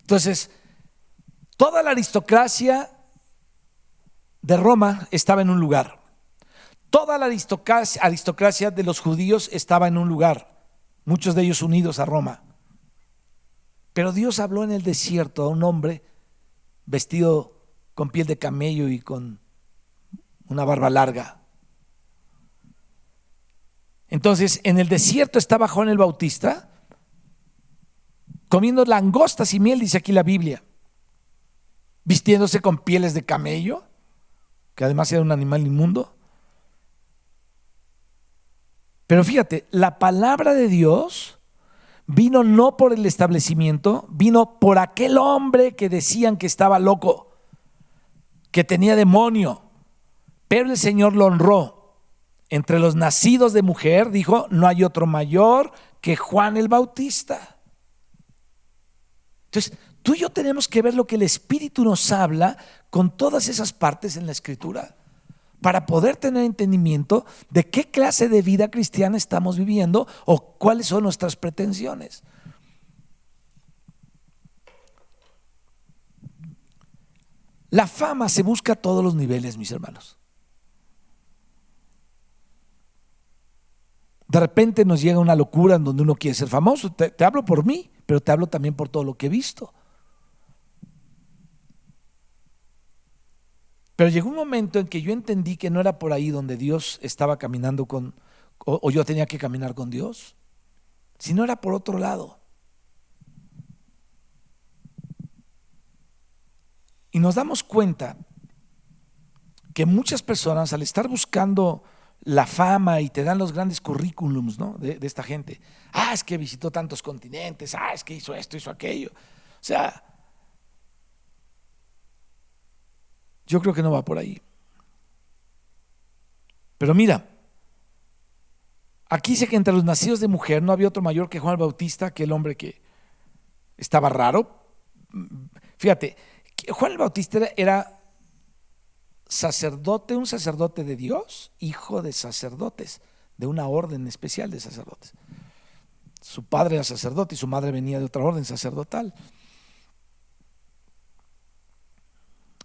Entonces, toda la aristocracia de Roma estaba en un lugar. Toda la aristocracia de los judíos estaba en un lugar, muchos de ellos unidos a Roma. Pero Dios habló en el desierto a un hombre vestido con piel de camello y con una barba larga. Entonces, en el desierto estaba Juan el Bautista comiendo langostas y miel, dice aquí la Biblia, vistiéndose con pieles de camello, que además era un animal inmundo. Pero fíjate, la palabra de Dios vino no por el establecimiento, vino por aquel hombre que decían que estaba loco, que tenía demonio, pero el Señor lo honró. Entre los nacidos de mujer, dijo, no hay otro mayor que Juan el Bautista. Entonces, tú y yo tenemos que ver lo que el Espíritu nos habla con todas esas partes en la Escritura, para poder tener entendimiento de qué clase de vida cristiana estamos viviendo o cuáles son nuestras pretensiones. La fama se busca a todos los niveles, mis hermanos. De repente nos llega una locura en donde uno quiere ser famoso. Te hablo por mí, pero te hablo también por todo lo que he visto. Pero llegó un momento en que yo entendí que no era por ahí donde Dios estaba caminando o yo tenía que caminar con Dios, sino era por otro lado. Y nos damos cuenta que muchas personas, al estar buscando la fama, y te dan los grandes currículums, ¿no?, de esta gente. Es que visitó tantos continentes, es que hizo esto, hizo aquello. O sea, yo creo que no va por ahí. Pero mira, aquí dice que entre los nacidos de mujer no había otro mayor que Juan el Bautista, aquel hombre que estaba raro. Fíjate, Juan el Bautista era sacerdote, un sacerdote de Dios, hijo de sacerdotes, de una orden especial de sacerdotes. Su padre era sacerdote y su madre venía de otra orden sacerdotal.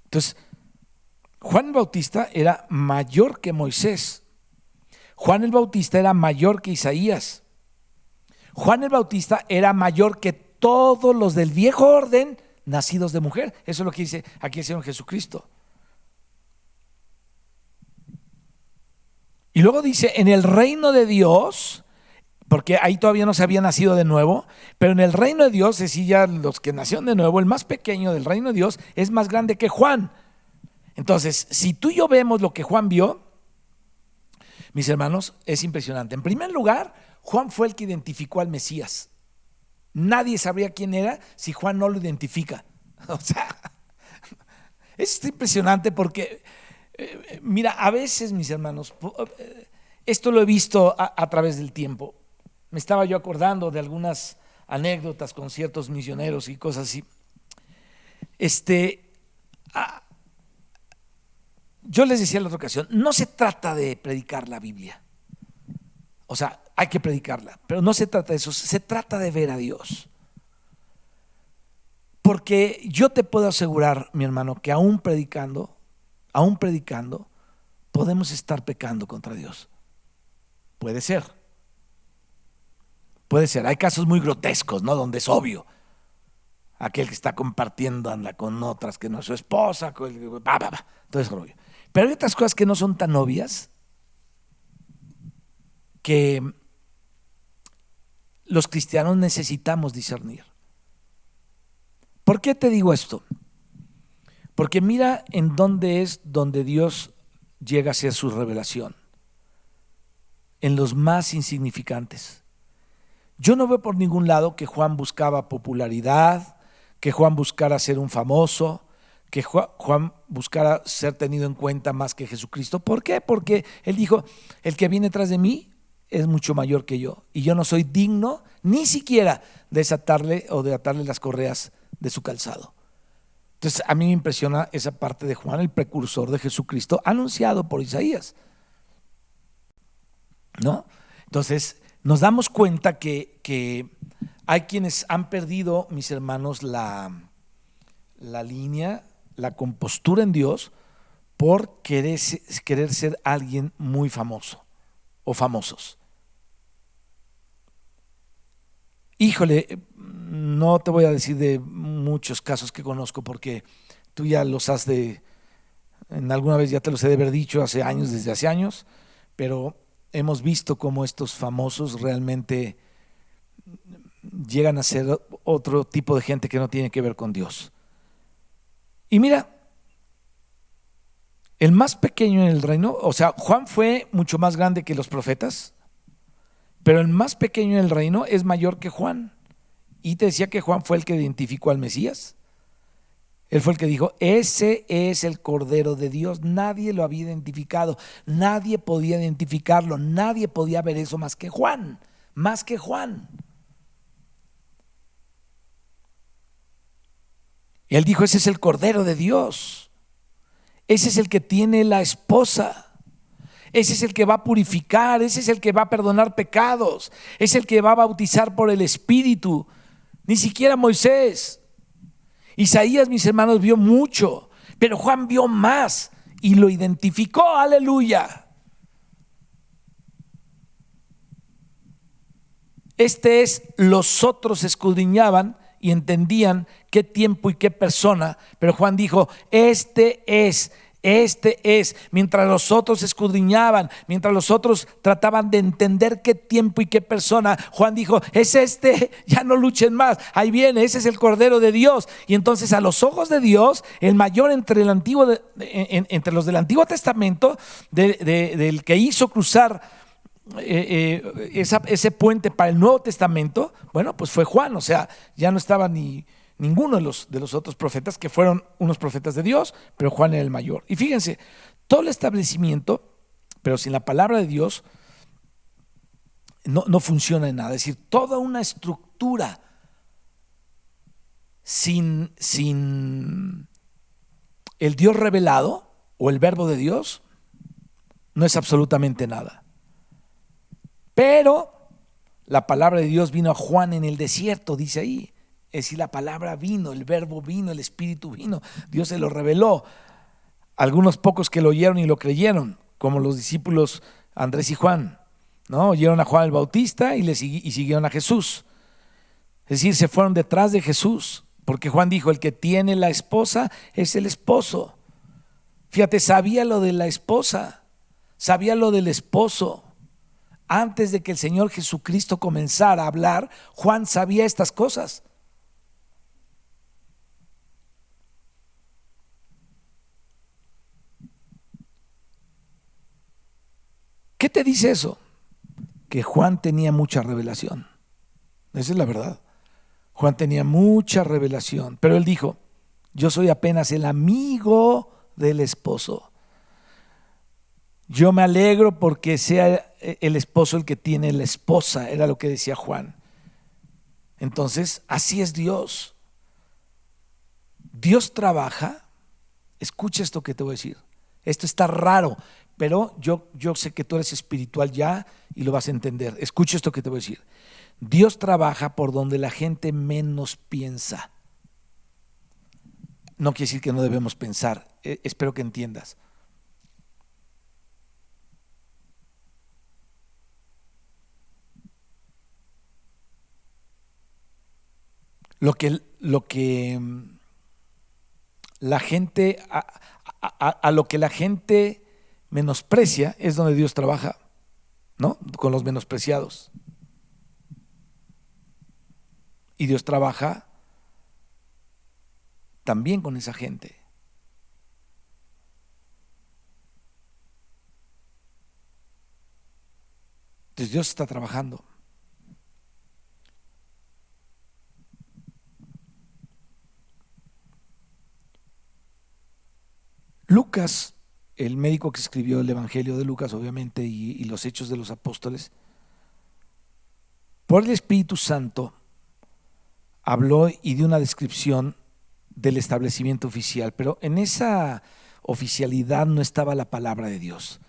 Entonces, Juan el Bautista era mayor que Moisés. Juan el Bautista era mayor que Isaías. Juan el Bautista era mayor que todos los del viejo orden nacidos de mujer. Eso es lo que dice aquí el Señor Jesucristo. Y luego dice, en el reino de Dios, porque ahí todavía no se había nacido de nuevo, pero en el reino de Dios, es decir, ya los que nacieron de nuevo, el más pequeño del reino de Dios es más grande que Juan. Entonces, si tú y yo vemos lo que Juan vio, mis hermanos, es impresionante. En primer lugar, Juan fue el que identificó al Mesías. Nadie sabría quién era si Juan no lo identifica. O sea, es impresionante porque, mira, a veces, mis hermanos, esto lo he visto a través del tiempo. Me estaba yo acordando de algunas anécdotas con ciertos misioneros y cosas así. yo les decía en la otra ocasión, no se trata de predicar la Biblia. O sea, hay que predicarla, pero no se trata de eso, se trata de ver a Dios. Porque yo te puedo asegurar, mi hermano, que aún predicando, podemos estar pecando contra Dios. Puede ser. Hay casos muy grotescos, ¿no? Donde es obvio. Aquel que está compartiendo anda con otras que no es su esposa, todo eso es obvio. Pero hay otras cosas que no son tan obvias, que los cristianos necesitamos discernir. ¿Por qué te digo esto? Porque mira en dónde es donde Dios llega a hacer su revelación. En los más insignificantes. Yo no veo por ningún lado que Juan buscaba popularidad, que Juan buscara ser un famoso, que Juan buscara ser tenido en cuenta más que Jesucristo. ¿Por qué? Porque él dijo, el que viene tras de mí es mucho mayor que yo, y yo no soy digno ni siquiera de desatarle o de atarle las correas de su calzado. Entonces a mí me impresiona esa parte de Juan, el precursor de Jesucristo, anunciado por Isaías, ¿no? Entonces nos damos cuenta que hay quienes han perdido, mis hermanos, la línea, la compostura en Dios, por querer ser alguien muy famoso o famosos. Híjole, no te voy a decir de muchos casos que conozco, porque tú ya los has en alguna vez ya te los he de haber dicho desde hace años, pero hemos visto cómo estos famosos realmente llegan a ser otro tipo de gente que no tiene que ver con Dios. Y mira, el más pequeño en el reino, o sea, Juan fue mucho más grande que los profetas, pero el más pequeño en el reino es mayor que Juan. Y te decía que Juan fue el que identificó al Mesías. Él fue el que dijo, ese es el Cordero de Dios. Nadie lo había identificado, nadie podía identificarlo, nadie podía ver eso más que Juan. Y él dijo, ese es el Cordero de Dios. Ese es el que tiene la esposa. Ese es el que va a purificar, ese es el que va a perdonar pecados, es el que va a bautizar por el Espíritu. Ni siquiera Moisés. Isaías, mis hermanos, vio mucho, pero Juan vio más y lo identificó, aleluya. Los otros escudriñaban y entendían qué tiempo y qué persona, pero Juan dijo, este es, mientras los otros escudriñaban, mientras los otros trataban de entender qué tiempo y qué persona, Juan dijo, es ya no luchen más, ahí viene, ese es el Cordero de Dios. Y entonces a los ojos de Dios, el mayor entre los del Antiguo Testamento, del que hizo cruzar ese puente para el Nuevo Testamento, bueno, pues fue Juan. O sea, ya no estaba ninguno de los otros profetas, que fueron unos profetas de Dios, pero Juan era el mayor. Y fíjense, todo el establecimiento, pero sin la palabra de Dios, no funciona en nada. Es decir, toda una estructura sin el Dios revelado o el verbo de Dios no es absolutamente nada. Pero la palabra de Dios vino a Juan en el desierto, dice ahí. Es decir, la palabra vino, el verbo vino, el Espíritu vino, Dios se lo reveló. Algunos pocos que lo oyeron y lo creyeron, como los discípulos Andrés y Juan, ¿no? Oyeron a Juan el Bautista y siguieron a Jesús. Es decir, se fueron detrás de Jesús, porque Juan dijo, el que tiene la esposa es el esposo. Fíjate, sabía lo de la esposa, sabía lo del esposo. Antes de que el Señor Jesucristo comenzara a hablar, Juan sabía estas cosas. ¿Qué te dice eso? Que Juan tenía mucha revelación. Esa es la verdad. Juan tenía mucha revelación, pero él dijo, yo soy apenas el amigo del esposo. Yo me alegro porque sea el esposo el que tiene la esposa, era lo que decía Juan. Entonces, así es Dios. Dios trabaja, escucha esto que te voy a decir, Esto está raro, pero yo sé que tú eres espiritual ya y lo vas a entender. Escucha esto que te voy a decir. Dios trabaja por donde la gente menos piensa. No quiere decir que no debemos pensar. Espero que entiendas. Lo que la gente, a lo que la gente menosprecia es donde Dios trabaja, ¿no? Con los menospreciados. Y Dios trabaja también con esa gente. Entonces Dios está trabajando. Lucas, el médico que escribió el Evangelio de Lucas, obviamente, y los Hechos de los Apóstoles, por el Espíritu Santo habló y dio una descripción del establecimiento oficial, pero en esa oficialidad no estaba la palabra de Dios,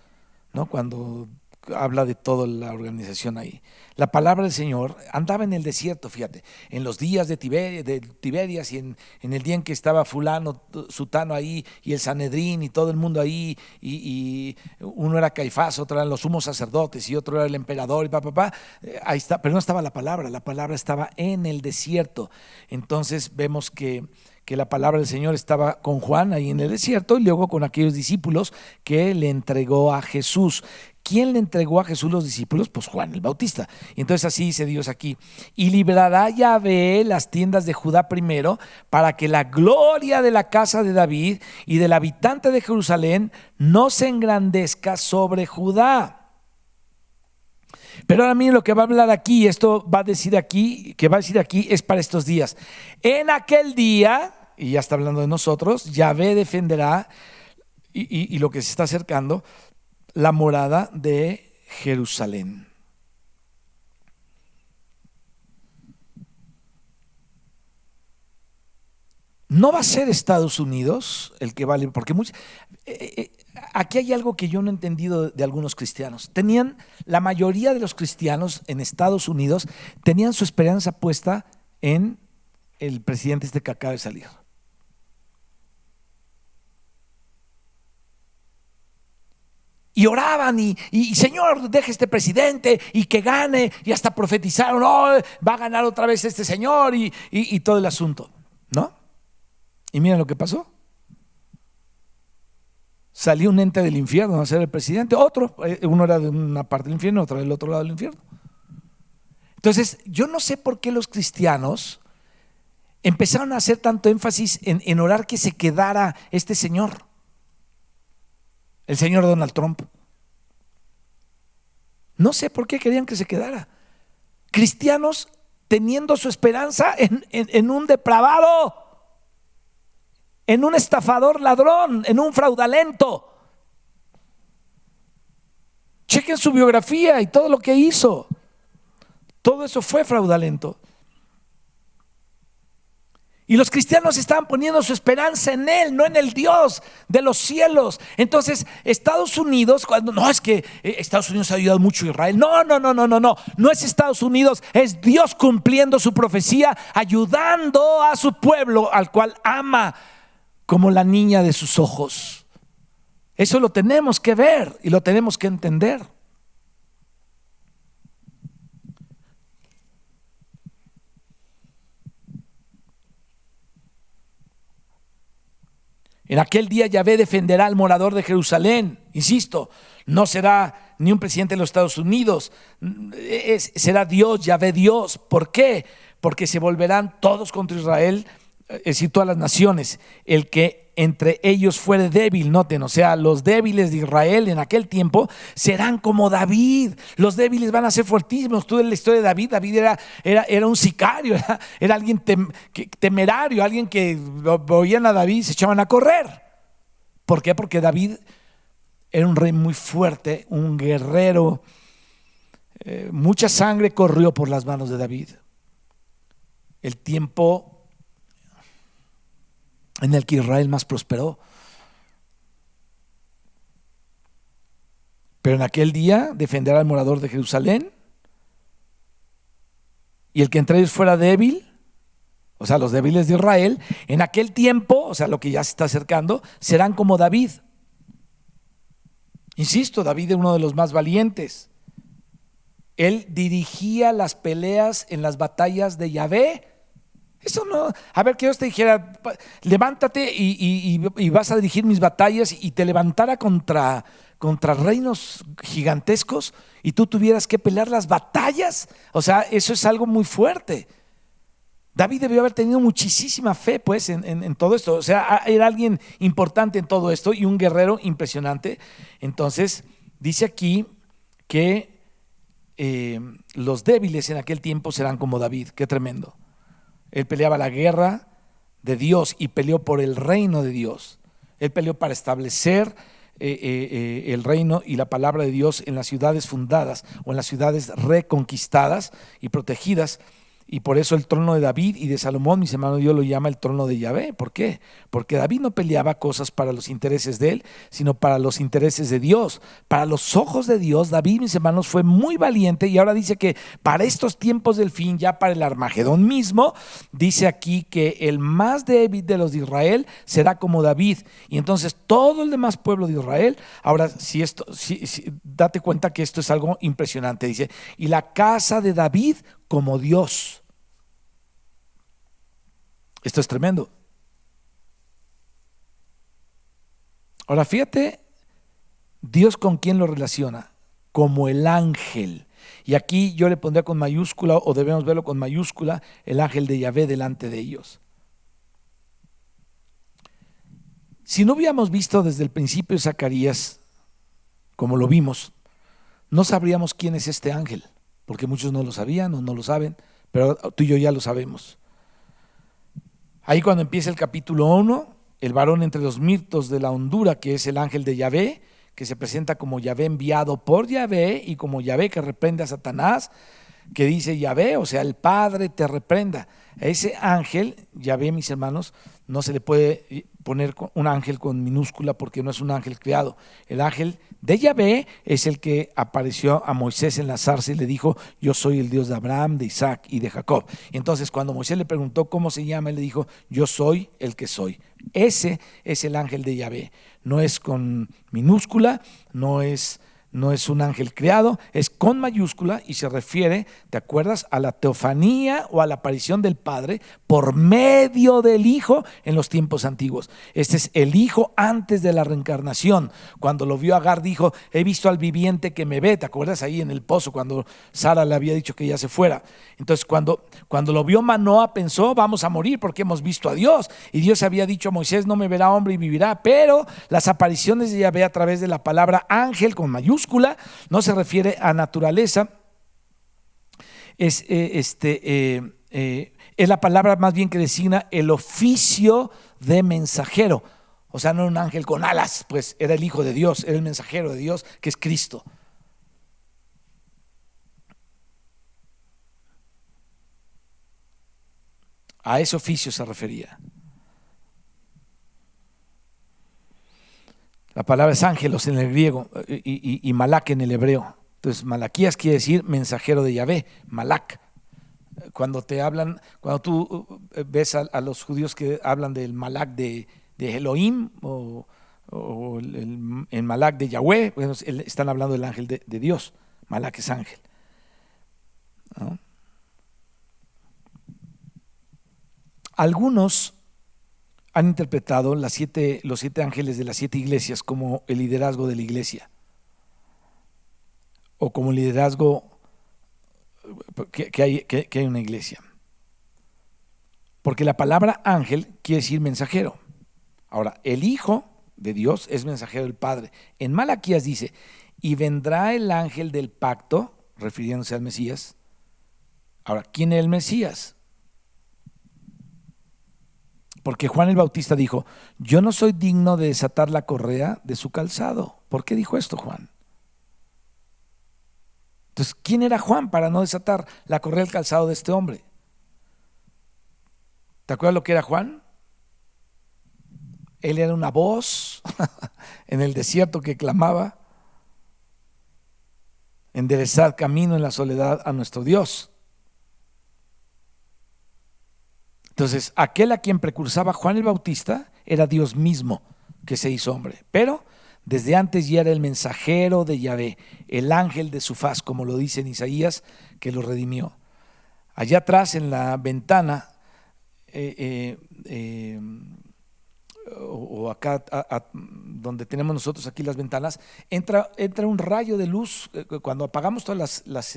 ¿no? Cuando habla de toda la organización ahí. La palabra del Señor andaba en el desierto, fíjate, en los días de Tiberias y en el día en que estaba fulano, sutano ahí y el Sanedrín y todo el mundo ahí y uno era Caifás, otro eran los sumos sacerdotes y otro era el emperador y ahí está, pero no estaba la palabra estaba en el desierto. Entonces vemos que la palabra del Señor estaba con Juan ahí en el desierto y luego con aquellos discípulos que le entregó a Jesús. ¿Quién le entregó a Jesús los discípulos? Pues Juan el Bautista. Y entonces así dice Dios aquí: y librará Yahvé las tiendas de Judá primero, para que la gloria de la casa de David y del habitante de Jerusalén no se engrandezca sobre Judá. Pero ahora miren lo que va a hablar aquí, esto va a decir aquí, que va a decir aquí es para estos días. En aquel día, y ya está hablando de nosotros, Yahvé defenderá, y lo que se está acercando, la morada de Jerusalén. No va a ser Estados Unidos el que vale, porque aquí hay algo que yo no he entendido de algunos cristianos. La mayoría de los cristianos en Estados Unidos tenían su esperanza puesta en el presidente este que acaba de salir. Y oraban y Señor, deje este presidente y que gane, y hasta profetizaron, oh, va a ganar otra vez este señor y todo el asunto, ¿no? Y miren lo que pasó. Salió un ente del infierno a ser el presidente, otro, uno era de una parte del infierno, otro del otro lado del infierno. Entonces, yo no sé por qué los cristianos empezaron a hacer tanto énfasis en orar que se quedara este señor, el señor Donald Trump. No sé por qué querían que se quedara. Cristianos teniendo su esperanza en un depravado, en un estafador ladrón, en un fraudulento. Chequen su biografía y todo lo que hizo. Todo eso fue fraudulento. Y los cristianos estaban poniendo su esperanza en Él, no en el Dios de los cielos. Entonces, Estados Unidos, no es que Estados Unidos ha ayudado mucho a Israel. No es Estados Unidos, es Dios cumpliendo su profecía, ayudando a su pueblo, al cual ama como la niña de sus ojos. Eso lo tenemos que ver y lo tenemos que entender. En aquel día Yahvé defenderá al morador de Jerusalén. Insisto, no será ni un presidente de los Estados Unidos, será Dios, Yahvé Dios. ¿Por qué? Porque se volverán todos contra Israel, es decir, todas las naciones. El que entre ellos fuere débil, noten, o sea, los débiles de Israel en aquel tiempo serán como David. Los débiles van a ser fuertísimos. Tú en la historia de David, era un sicario, era alguien temerario, alguien que oían a David y se echaban a correr. ¿Por qué? Porque David era un rey muy fuerte, un guerrero. Mucha sangre corrió por las manos de David. El tiempo en el que Israel más prosperó. Pero en aquel día defenderá al morador de Jerusalén, y el que entre ellos fuera débil, o sea, los débiles de Israel, en aquel tiempo, o sea, lo que ya se está acercando, serán como David. Insisto, David es uno de los más valientes. Él dirigía las peleas en las batallas de Yahvé. Eso no, a ver, que Dios te dijera, levántate y vas a dirigir mis batallas, y te levantara contra reinos gigantescos y tú tuvieras que pelear las batallas. O sea, eso es algo muy fuerte. David debió haber tenido muchísima fe, pues, en todo esto. O sea, era alguien importante en todo esto y un guerrero impresionante. Entonces, dice aquí que los débiles en aquel tiempo serán como David. Qué tremendo. Él peleaba la guerra de Dios y peleó por el reino de Dios. Él peleó para establecer el reino y la palabra de Dios en las ciudades fundadas o en las ciudades reconquistadas y protegidas. Y por eso el trono de David y de Salomón, mis hermanos, Dios lo llama el trono de Yahvé. ¿Por qué? Porque David no peleaba cosas para los intereses de él, sino para los intereses de Dios. Para los ojos de Dios, David, mis hermanos, fue muy valiente, y ahora dice que para estos tiempos del fin, ya para el Armagedón mismo, dice aquí que el más débil de los de Israel será como David. Y entonces todo el demás pueblo de Israel, ahora date cuenta que esto es algo impresionante. Dice, y la casa de David como Dios. Esto es tremendo. Ahora fíjate, Dios con quién lo relaciona, como el ángel. Y aquí yo le pondría con mayúscula, o debemos verlo con mayúscula, el ángel de Yahvé delante de ellos. Si no hubiéramos visto desde el principio Zacarías, como lo vimos, no sabríamos quién es este ángel, porque muchos no lo sabían o no lo saben, pero tú y yo ya lo sabemos. Ahí cuando empieza el capítulo 1, el varón entre los mirtos de la hondura, que es el ángel de Yahvé, que se presenta como Yahvé enviado por Yahvé, y como Yahvé que reprende a Satanás, que dice Yahvé, o sea, el Padre te reprenda. A ese ángel, Yahvé, mis hermanos, no se le puede poner un ángel con minúscula, porque no es un ángel creado. El ángel de Yahvé es el que apareció a Moisés en la zarza y le dijo, yo soy el Dios de Abraham, de Isaac y de Jacob. Y entonces cuando Moisés le preguntó cómo se llama, él le dijo, yo soy el que soy. Ese es el ángel de Yahvé. No es con minúscula, no es un ángel creado, es con mayúscula, y se refiere, ¿te acuerdas?, a la teofanía o a la aparición del Padre por medio del Hijo en los tiempos antiguos. Este es el Hijo antes de la reencarnación. Cuando lo vio Agar dijo, he visto al viviente que me ve. ¿Te acuerdas ahí en el pozo cuando Sara le había dicho que ya se fuera? Entonces cuando lo vio Manoa pensó, vamos a morir porque hemos visto a Dios. Y Dios había dicho a Moisés, no me verá hombre y vivirá. Pero las apariciones de Yahvé a través de la palabra ángel con mayúscula no se refiere a naturaleza, es la palabra más bien que designa el oficio de mensajero. O sea, no un ángel con alas, pues era el Hijo de Dios, era el mensajero de Dios, que es Cristo. A ese oficio se refería. La palabra es ángelos en el griego y malak en el hebreo. Entonces, Malaquías quiere decir mensajero de Yahvé, malak. Cuando tú ves a los judíos que hablan del malak de Elohim o el malak de Yahweh, bueno, están hablando del ángel de Dios. Malak es ángel, ¿no? Algunos han interpretado los 7 ángeles de las 7 iglesias como el liderazgo de la iglesia, o como el liderazgo que hay una iglesia. Porque la palabra ángel quiere decir mensajero. Ahora, el Hijo de Dios es mensajero del Padre. En Malaquías dice, y vendrá el ángel del pacto, refiriéndose al Mesías. Ahora, ¿quién es el Mesías? Porque Juan el Bautista dijo, yo no soy digno de desatar la correa de su calzado. ¿Por qué dijo esto Juan? Entonces, ¿quién era Juan para no desatar la correa del calzado de este hombre? ¿Te acuerdas lo que era Juan? Él era una voz en el desierto que clamaba. enderezad camino en la soledad a nuestro Dios. Entonces, aquel a quien precursaba Juan el Bautista era Dios mismo que se hizo hombre, pero desde antes ya era el mensajero de Yahvé, el ángel de su faz, como lo dice en Isaías, que lo redimió. Allá atrás en la ventana, o acá donde tenemos nosotros aquí las ventanas, entra un rayo de luz. Cuando apagamos todas las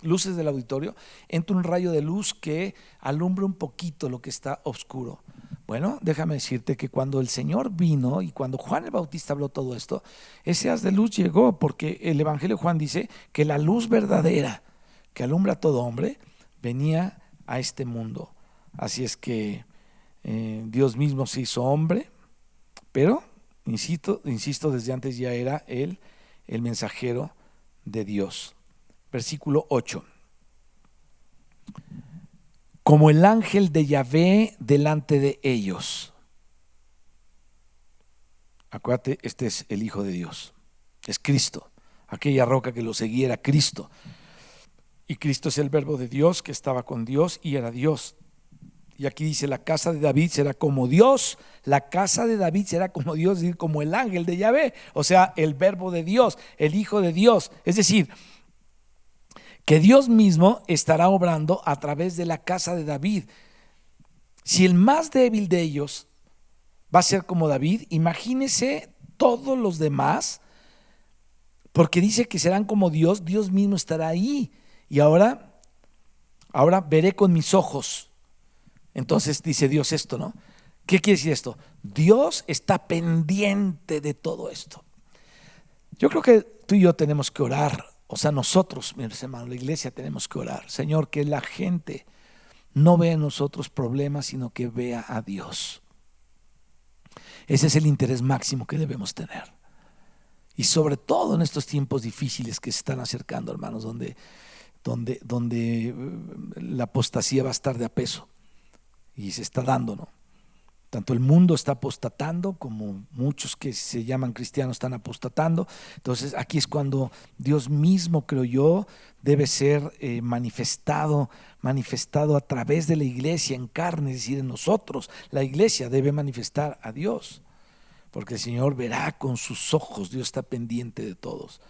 luces del auditorio, entra un rayo de luz que alumbra un poquito lo que está oscuro. Bueno, déjame decirte que cuando el Señor vino y cuando Juan el Bautista habló todo esto, ese haz de luz llegó, porque el Evangelio de Juan dice que la luz verdadera que alumbra a todo hombre venía a este mundo. Así es que Dios mismo se hizo hombre, pero, insisto, desde antes ya era el mensajero de Dios. Versículo 8. Como el ángel de Yahvé delante de ellos. Acuérdate, este es el Hijo de Dios, es Cristo. Aquella roca que lo seguía era Cristo. Y Cristo es el verbo de Dios que estaba con Dios y era Dios. Y aquí dice, la casa de David será como Dios, la casa de David será como Dios, es decir, como el ángel de Yahvé, o sea, el verbo de Dios, el Hijo de Dios. Es decir, que Dios mismo estará obrando a través de la casa de David. Si el más débil de ellos va a ser como David, imagínese todos los demás, porque dice que serán como Dios, Dios mismo estará ahí. Y ahora veré con mis ojos. Entonces dice Dios esto, ¿no? ¿Qué quiere decir esto? Dios está pendiente de todo esto. Yo creo que tú y yo tenemos que orar, o sea, nosotros, mis hermanos, la iglesia tenemos que orar. Señor, que la gente no vea en nosotros problemas, sino que vea a Dios. Ese es el interés máximo que debemos tener. Y sobre todo en estos tiempos difíciles que se están acercando, hermanos, donde la apostasía va a estar de a peso. Y se está dando, ¿no? Tanto el mundo está apostatando como muchos que se llaman cristianos están apostatando. Entonces aquí es cuando Dios mismo, creo yo, debe ser manifestado a través de la iglesia en carne, es decir, en nosotros. La iglesia debe manifestar a Dios, porque el Señor verá con sus ojos, Dios está pendiente de todos.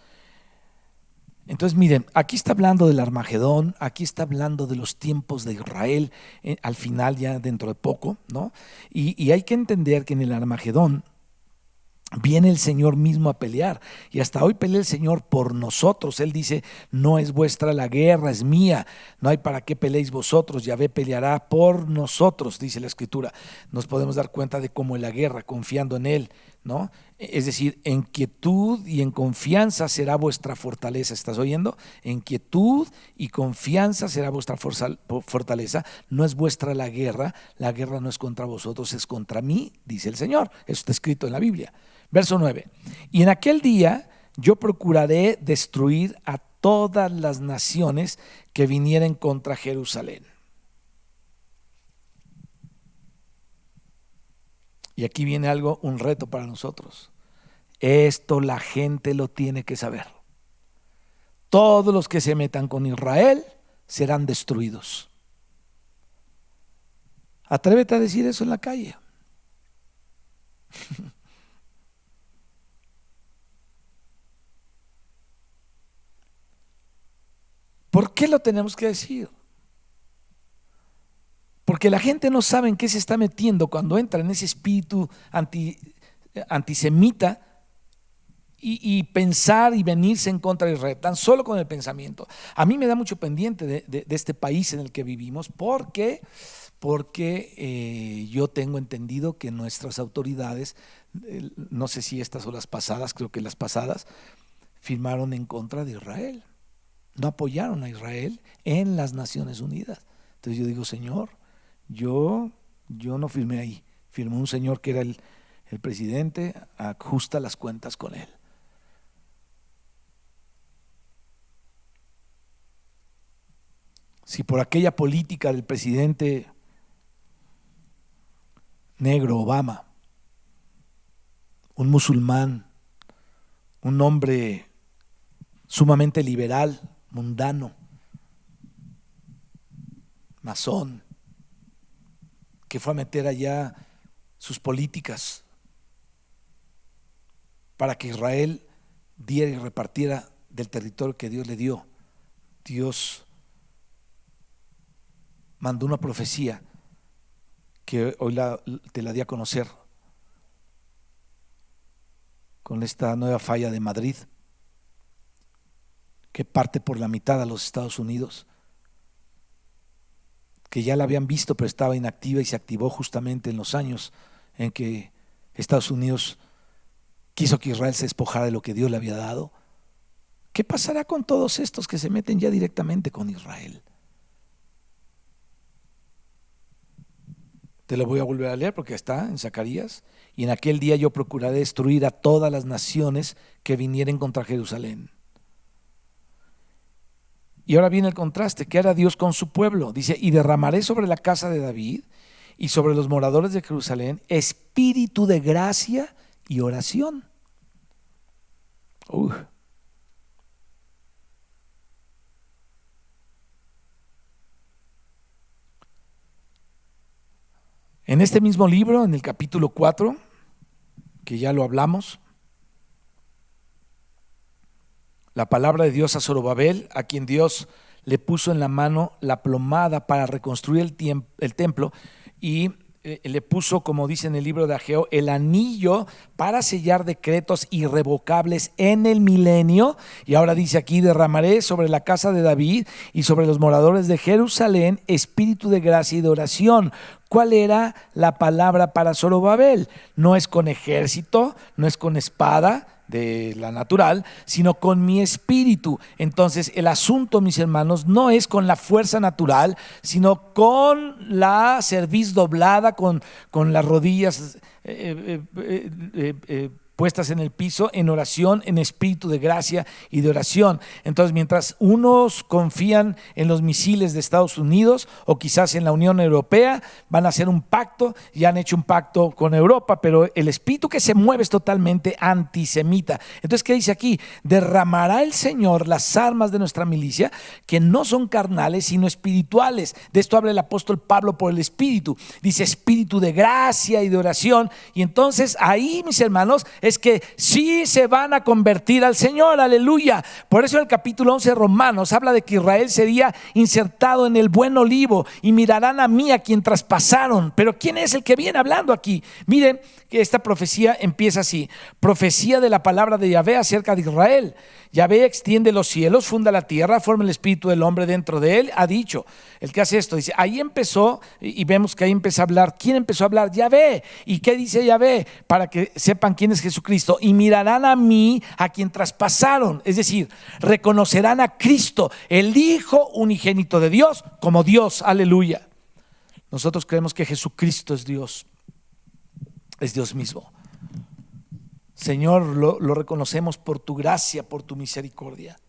Entonces miren, aquí está hablando del Armagedón, aquí está hablando de los tiempos de Israel, al final ya dentro de poco, ¿no? Y hay que entender que en el Armagedón viene el Señor mismo a pelear, y hasta hoy pelea el Señor por nosotros. Él dice, no es vuestra la guerra, es mía, no hay para qué peleéis vosotros, Yahvé peleará por nosotros, dice la Escritura. Nos podemos dar cuenta de cómo en la guerra, confiando en Él, ¿no? Es decir, en quietud y en confianza será vuestra fortaleza. ¿Estás oyendo? En quietud y confianza será vuestra fortaleza. No es vuestra la guerra no es contra vosotros, es contra mí, dice el Señor. Eso está escrito en la Biblia. Verso 9. Y en aquel día yo procuraré destruir a todas las naciones que vinieren contra Jerusalén. Y aquí viene algo, un reto para nosotros. Esto la gente lo tiene que saber. Todos los que se metan con Israel serán destruidos. Atrévete a decir eso en la calle. ¿Por qué lo tenemos que decir? Porque la gente no sabe en qué se está metiendo cuando entra en ese espíritu antisemita y pensar y venirse en contra de Israel, tan solo con el pensamiento. A mí me da mucho pendiente de este país en el que vivimos, porque yo tengo entendido que nuestras autoridades, no sé si estas o las pasadas, creo que las pasadas, firmaron en contra de Israel, no apoyaron a Israel en las Naciones Unidas. Entonces yo digo, Señor, yo no firmé ahí, firmó un señor que era el presidente, ajusta las cuentas con él. Si por aquella política del presidente negro Obama, un musulmán, un hombre sumamente liberal, mundano, masón, que fue a meter allá sus políticas para que Israel diera y repartiera del territorio que Dios le dio. Dios mandó una profecía que hoy te la di a conocer con esta nueva falla de Madrid, que parte por la mitad a los Estados Unidos, que ya la habían visto pero estaba inactiva y se activó justamente en los años en que Estados Unidos quiso que Israel se despojara de lo que Dios le había dado. ¿Qué pasará con todos estos que se meten ya directamente con Israel? Te lo voy a volver a leer porque está en Zacarías. Y en aquel día yo procuraré destruir a todas las naciones que vinieren contra Jerusalén. Y ahora viene el contraste. ¿Qué hará Dios con su pueblo? Dice, y derramaré sobre la casa de David y sobre los moradores de Jerusalén espíritu de gracia y oración. En este mismo libro, en el capítulo 4, que ya lo hablamos, la palabra de Dios a Zorobabel, a quien Dios le puso en la mano la plomada para reconstruir el templo, y le puso, como dice en el libro de Ageo, el anillo para sellar decretos irrevocables en el milenio. Y ahora dice aquí, derramaré sobre la casa de David y sobre los moradores de Jerusalén espíritu de gracia y de oración. ¿Cuál era la palabra para Zorobabel? No es con ejército, no es con espada de la natural, sino con mi espíritu. Entonces el asunto, mis hermanos, no es con la fuerza natural, sino con la cerviz doblada, con las rodillas puestas en el piso, en oración, en espíritu de gracia y de oración. Entonces, mientras unos confían en los misiles de Estados Unidos o quizás en la Unión Europea, van a hacer un pacto, y han hecho un pacto con Europa, pero el espíritu que se mueve es totalmente antisemita. Entonces, ¿qué dice aquí? Derramará el Señor las armas de nuestra milicia, que no son carnales, sino espirituales. De esto habla el apóstol Pablo por el espíritu. Dice espíritu de gracia y de oración. Y entonces ahí, mis hermanos, es que sí se van a convertir al Señor, aleluya. Por eso el capítulo 11 de Romanos habla de que Israel sería insertado en el buen olivo y mirarán a mí a quien traspasaron. Pero ¿quién es el que viene hablando aquí? Miren que esta profecía empieza así: profecía de la palabra de Yahvé acerca de Israel. Yahvé extiende los cielos, funda la tierra, forma el espíritu del hombre dentro de él. Ha dicho, el que hace esto, dice, ahí empezó, y vemos que ahí empezó a hablar. ¿Quién empezó a hablar? Yahvé. ¿Y qué dice Yahvé? Para que sepan quién es Jesucristo. Y mirarán a mí, a quien traspasaron. Es decir, reconocerán a Cristo, el Hijo unigénito de Dios, como Dios. Aleluya. Nosotros creemos que Jesucristo es Dios mismo. Señor, lo reconocemos por tu gracia, por tu misericordia.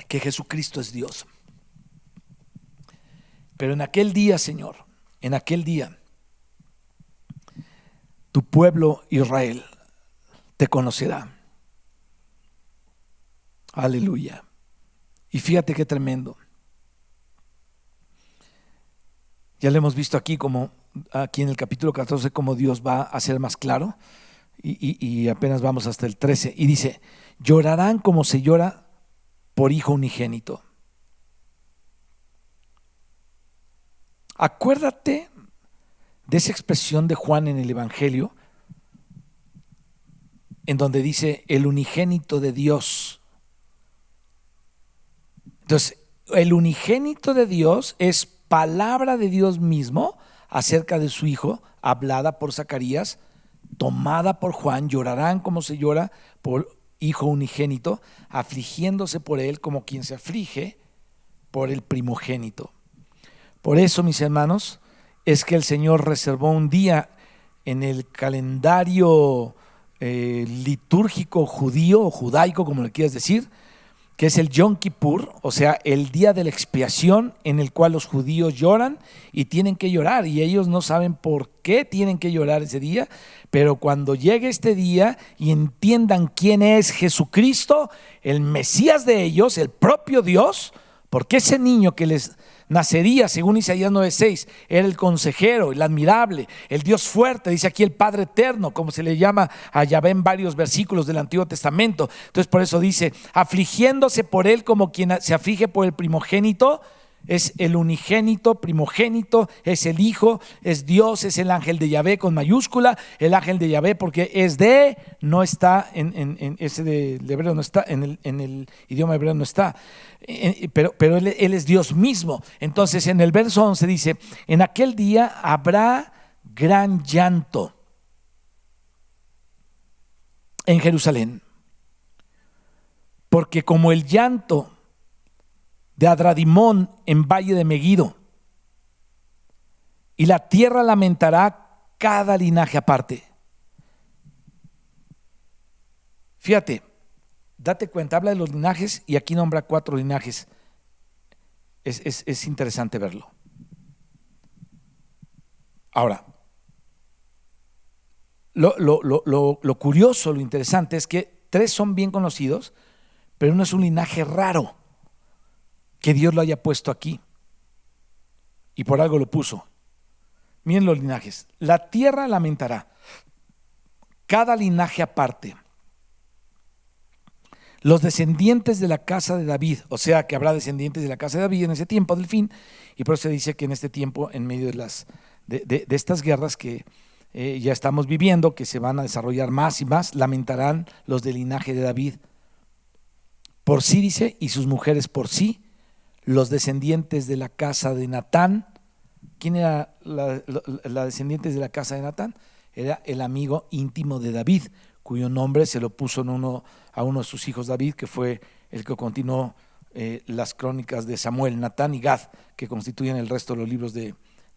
Que Jesucristo es Dios. Pero en aquel día, Señor, en aquel día, tu pueblo Israel te conocerá. Aleluya. Y fíjate qué tremendo. Ya lo hemos visto aquí en el capítulo 14, como Dios va a ser más claro, y apenas vamos hasta el 13, y dice, llorarán como se llora por hijo unigénito. Acuérdate de esa expresión de Juan en el Evangelio, en donde dice el unigénito de Dios. Entonces, el unigénito de Dios es palabra de Dios mismo acerca de su Hijo, hablada por Zacarías, tomada por Juan. Llorarán como se llora por hijo unigénito, afligiéndose por él como quien se aflige por el primogénito. Por eso, mis hermanos, es que el Señor reservó un día en el calendario litúrgico judío o judaico, como le quieras decir, que es el Yom Kippur, o sea, el día de la expiación en el cual los judíos lloran y tienen que llorar, y ellos no saben por qué tienen que llorar ese día, pero cuando llegue este día y entiendan quién es Jesucristo, el Mesías de ellos, el propio Dios, porque ese niño que les nacería, según Isaías 9:6, era el consejero, el admirable, el Dios fuerte, dice aquí el Padre eterno, como se le llama a Yahvé en varios versículos del Antiguo Testamento. Entonces por eso dice, afligiéndose por él como quien se aflige por el primogénito. Es el unigénito, primogénito, es el Hijo, es Dios, es el ángel de Yahvé con mayúscula, el ángel de Yahvé porque es de, no está en ese de hebreo, no está, en el idioma hebreo no está, pero él es Dios mismo. Entonces en el verso 11 dice, en aquel día habrá gran llanto en Jerusalén, porque como el llanto de Adradimón en valle de Megido, y la tierra lamentará cada linaje aparte. Fíjate, date cuenta, habla de los linajes y aquí nombra 4 linajes. Es interesante verlo. Ahora, lo curioso, lo interesante es que 3 son bien conocidos, pero uno es un linaje raro que Dios lo haya puesto aquí y por algo lo puso. Miren los linajes. La tierra lamentará cada linaje aparte. Los descendientes de la casa de David, o sea que habrá descendientes de la casa de David en ese tiempo del fin, y por eso se dice que en este tiempo, en medio de estas guerras que ya estamos viviendo, que se van a desarrollar más y más, lamentarán los del linaje de David. Por sí dice, y sus mujeres por sí, los descendientes de la casa de Natán. ¿Quién era la descendientes de la casa de Natán? Era el amigo íntimo de David, cuyo nombre se lo puso a uno de sus hijos David, que fue el que continuó las crónicas de Samuel, Natán y Gad, que constituyen el resto de los libros de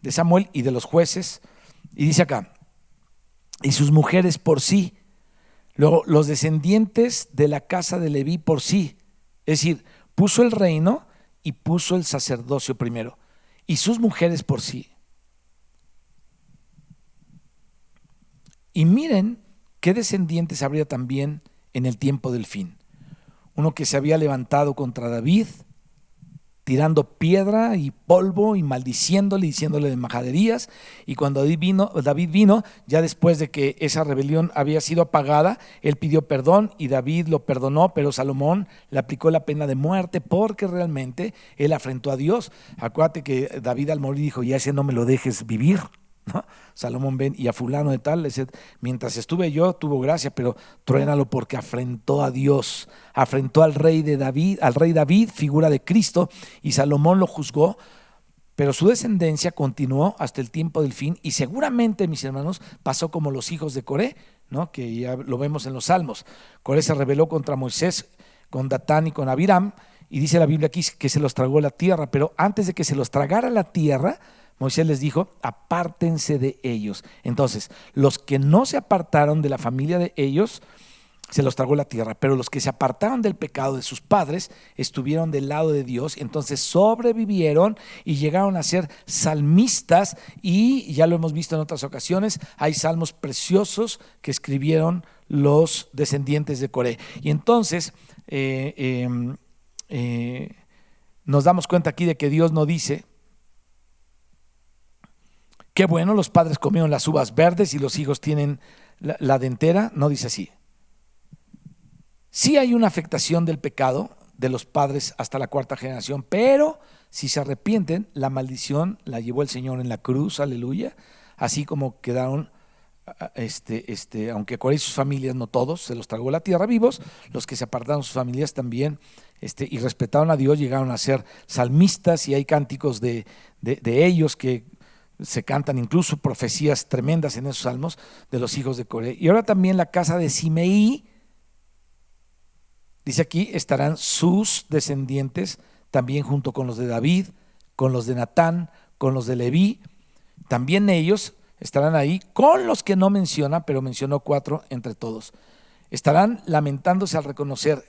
Samuel y de los jueces. Y dice acá, y sus mujeres por sí. Luego, los descendientes de la casa de Leví por sí. Es decir, puso el reino y puso el sacerdocio primero, y sus mujeres por sí. Y miren qué descendientes habría también en el tiempo del fin. Uno que se había levantado contra David, tirando piedra y polvo y maldiciéndole, diciéndole de majaderías. Y cuando David vino, ya después de que esa rebelión había sido apagada, él pidió perdón y David lo perdonó, pero Salomón le aplicó la pena de muerte porque realmente él afrentó a Dios. Acuérdate que David al morir dijo, ya ese no me lo dejes vivir, ¿no? Salomón, ven, y a fulano de tal, mientras estuve yo tuvo gracia, pero truénalo porque afrentó a Dios, afrentó al rey David, figura de Cristo, y Salomón lo juzgó, pero su descendencia continuó hasta el tiempo del fin, y seguramente, mis hermanos, pasó como los hijos de Coré, ¿no? Que ya lo vemos en los Salmos. Coré se rebeló contra Moisés, con Datán y con Abiram, y dice la Biblia aquí que se los tragó la tierra, pero antes de que se los tragara la tierra, Moisés les dijo, apártense de ellos. Entonces, los que no se apartaron de la familia de ellos, se los tragó la tierra, pero los que se apartaron del pecado de sus padres, estuvieron del lado de Dios, entonces sobrevivieron y llegaron a ser salmistas, y ya lo hemos visto en otras ocasiones, hay salmos preciosos que escribieron los descendientes de Coré. Y entonces, nos damos cuenta aquí de que Dios no dice, qué bueno, los padres comieron las uvas verdes y los hijos tienen la dentera. No dice así. Sí hay una afectación del pecado de los padres hasta la 4ª generación, pero si se arrepienten, la maldición la llevó el Señor en la cruz, aleluya. Así como quedaron, aunque Coré y sus familias, no todos, se los tragó la tierra vivos, los que se apartaron sus familias también, y respetaron a Dios, llegaron a ser salmistas, y hay cánticos de ellos que se cantan incluso profecías tremendas en esos salmos de los hijos de Coré. Y ahora también la casa de Simeí, dice aquí, estarán sus descendientes también junto con los de David, con los de Natán, con los de Leví. También ellos estarán ahí con los que no menciona, pero mencionó 4 entre todos. Estarán lamentándose al reconocer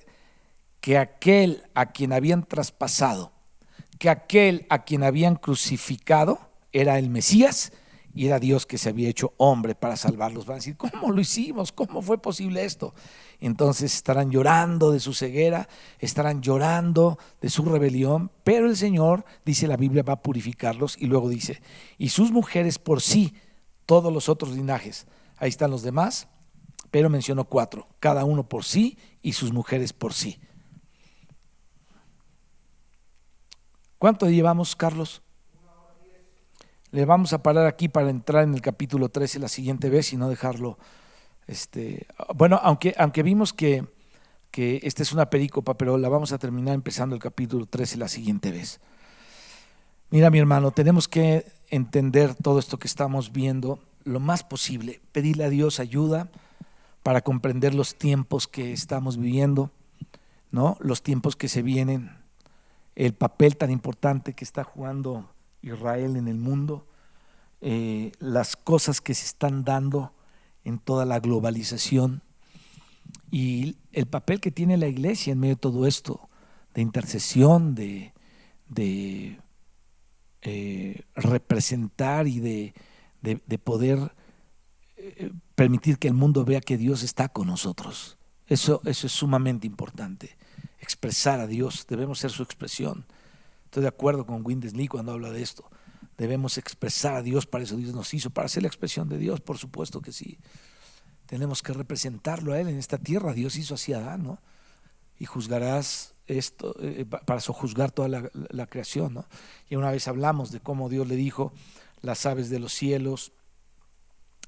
que aquel a quien habían traspasado, que aquel a quien habían crucificado era el Mesías y era Dios que se había hecho hombre para salvarlos. Van a decir, ¿cómo lo hicimos? ¿Cómo fue posible esto? Entonces estarán llorando de su ceguera, estarán llorando de su rebelión, pero el Señor, dice la Biblia, va a purificarlos. Y luego dice, y sus mujeres por sí, todos los otros linajes. Ahí están los demás, pero mencionó 4, cada uno por sí y sus mujeres por sí. ¿Cuánto llevamos, Carlos? Le vamos a parar aquí para entrar en el capítulo 13 la siguiente vez y no dejarlo. Bueno, aunque vimos que esta es una perícopa, pero la vamos a terminar empezando el capítulo 13 la siguiente vez. Mira, mi hermano, tenemos que entender todo esto que estamos viendo lo más posible, pedirle a Dios ayuda para comprender los tiempos que estamos viviendo, ¿no? Los tiempos que se vienen, el papel tan importante que está jugando Israel en el mundo, las cosas que se están dando en toda la globalización y el papel que tiene la iglesia en medio de todo esto, de intercesión, de representar y de poder permitir que el mundo vea que Dios está con nosotros. Eso es sumamente importante. Expresar a Dios, debemos ser su expresión. Estoy de acuerdo con Windesley cuando habla de esto. Debemos expresar a Dios, para eso Dios nos hizo, para ser la expresión de Dios, por supuesto que sí. Tenemos que representarlo a Él en esta tierra. Dios hizo así a Adán, ¿no? Y juzgarás esto, para sojuzgar toda la creación, ¿no? Y una vez hablamos de cómo Dios le dijo, las aves de los cielos,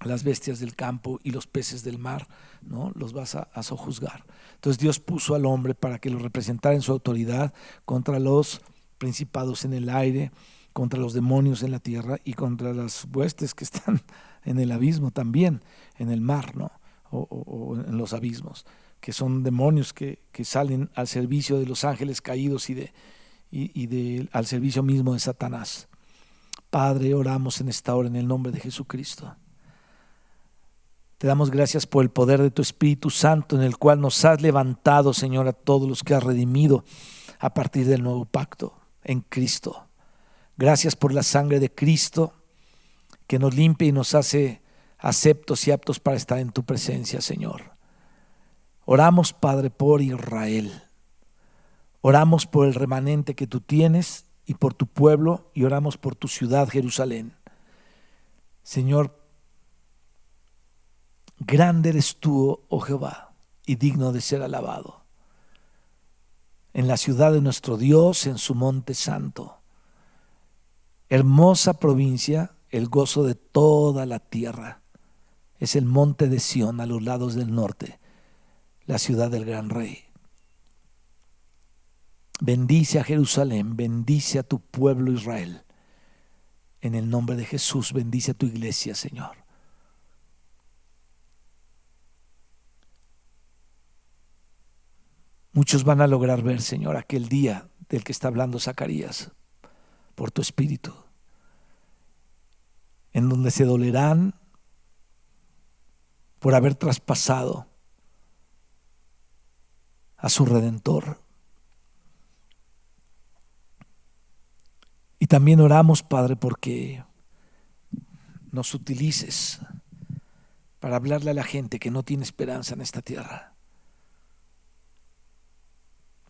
las bestias del campo y los peces del mar, ¿no? Los vas a sojuzgar. Entonces Dios puso al hombre para que lo representara en su autoridad contra los principados en el aire, contra los demonios en la tierra y contra las huestes que están en el abismo también, en el mar, ¿no? O en los abismos, que son demonios que salen al servicio de los ángeles caídos y al servicio mismo de Satanás. Padre, oramos en esta hora en el nombre de Jesucristo. Te damos gracias por el poder de tu Espíritu Santo en el cual nos has levantado, Señor, a todos los que has redimido a partir del nuevo pacto en Cristo. Gracias por la sangre de Cristo que nos limpia y nos hace aceptos y aptos para estar en tu presencia, Señor. Oramos, Padre, por Israel. Oramos por el remanente que tú tienes y por tu pueblo y oramos por tu ciudad, Jerusalén. Señor, grande eres tú, oh Jehová, y digno de ser alabado. En la ciudad de nuestro Dios, en su monte santo. Hermosa provincia, el gozo de toda la tierra. Es el monte de Sión a los lados del norte, la ciudad del gran rey. Bendice a Jerusalén, bendice a tu pueblo Israel. En el nombre de Jesús, bendice a tu iglesia, Señor. Muchos van a lograr ver, Señor, aquel día del que está hablando Zacarías, por tu Espíritu, en donde se dolerán por haber traspasado a su Redentor. Y también oramos, Padre, porque nos utilices para hablarle a la gente que no tiene esperanza en esta tierra,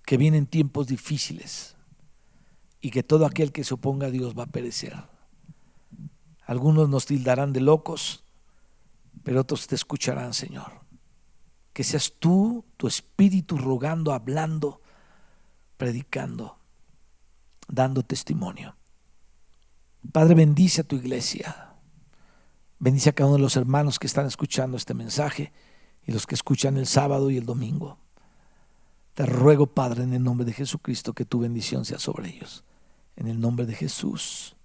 que vienen tiempos difíciles y que todo aquel que se oponga a Dios va a perecer. Algunos nos tildarán de locos, pero otros te escucharán, Señor. Que seas tú, tu Espíritu, rogando, hablando, predicando, dando testimonio. Padre, bendice a tu iglesia. Bendice a cada uno de los hermanos que están escuchando este mensaje y los que escuchan el sábado y el domingo. Te ruego, Padre, en el nombre de Jesucristo, que tu bendición sea sobre ellos. En el nombre de Jesús.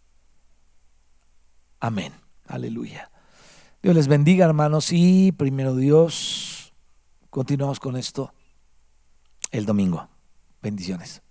Amén. Aleluya. Dios les bendiga, hermanos, y primero Dios, continuamos con esto el domingo. Bendiciones.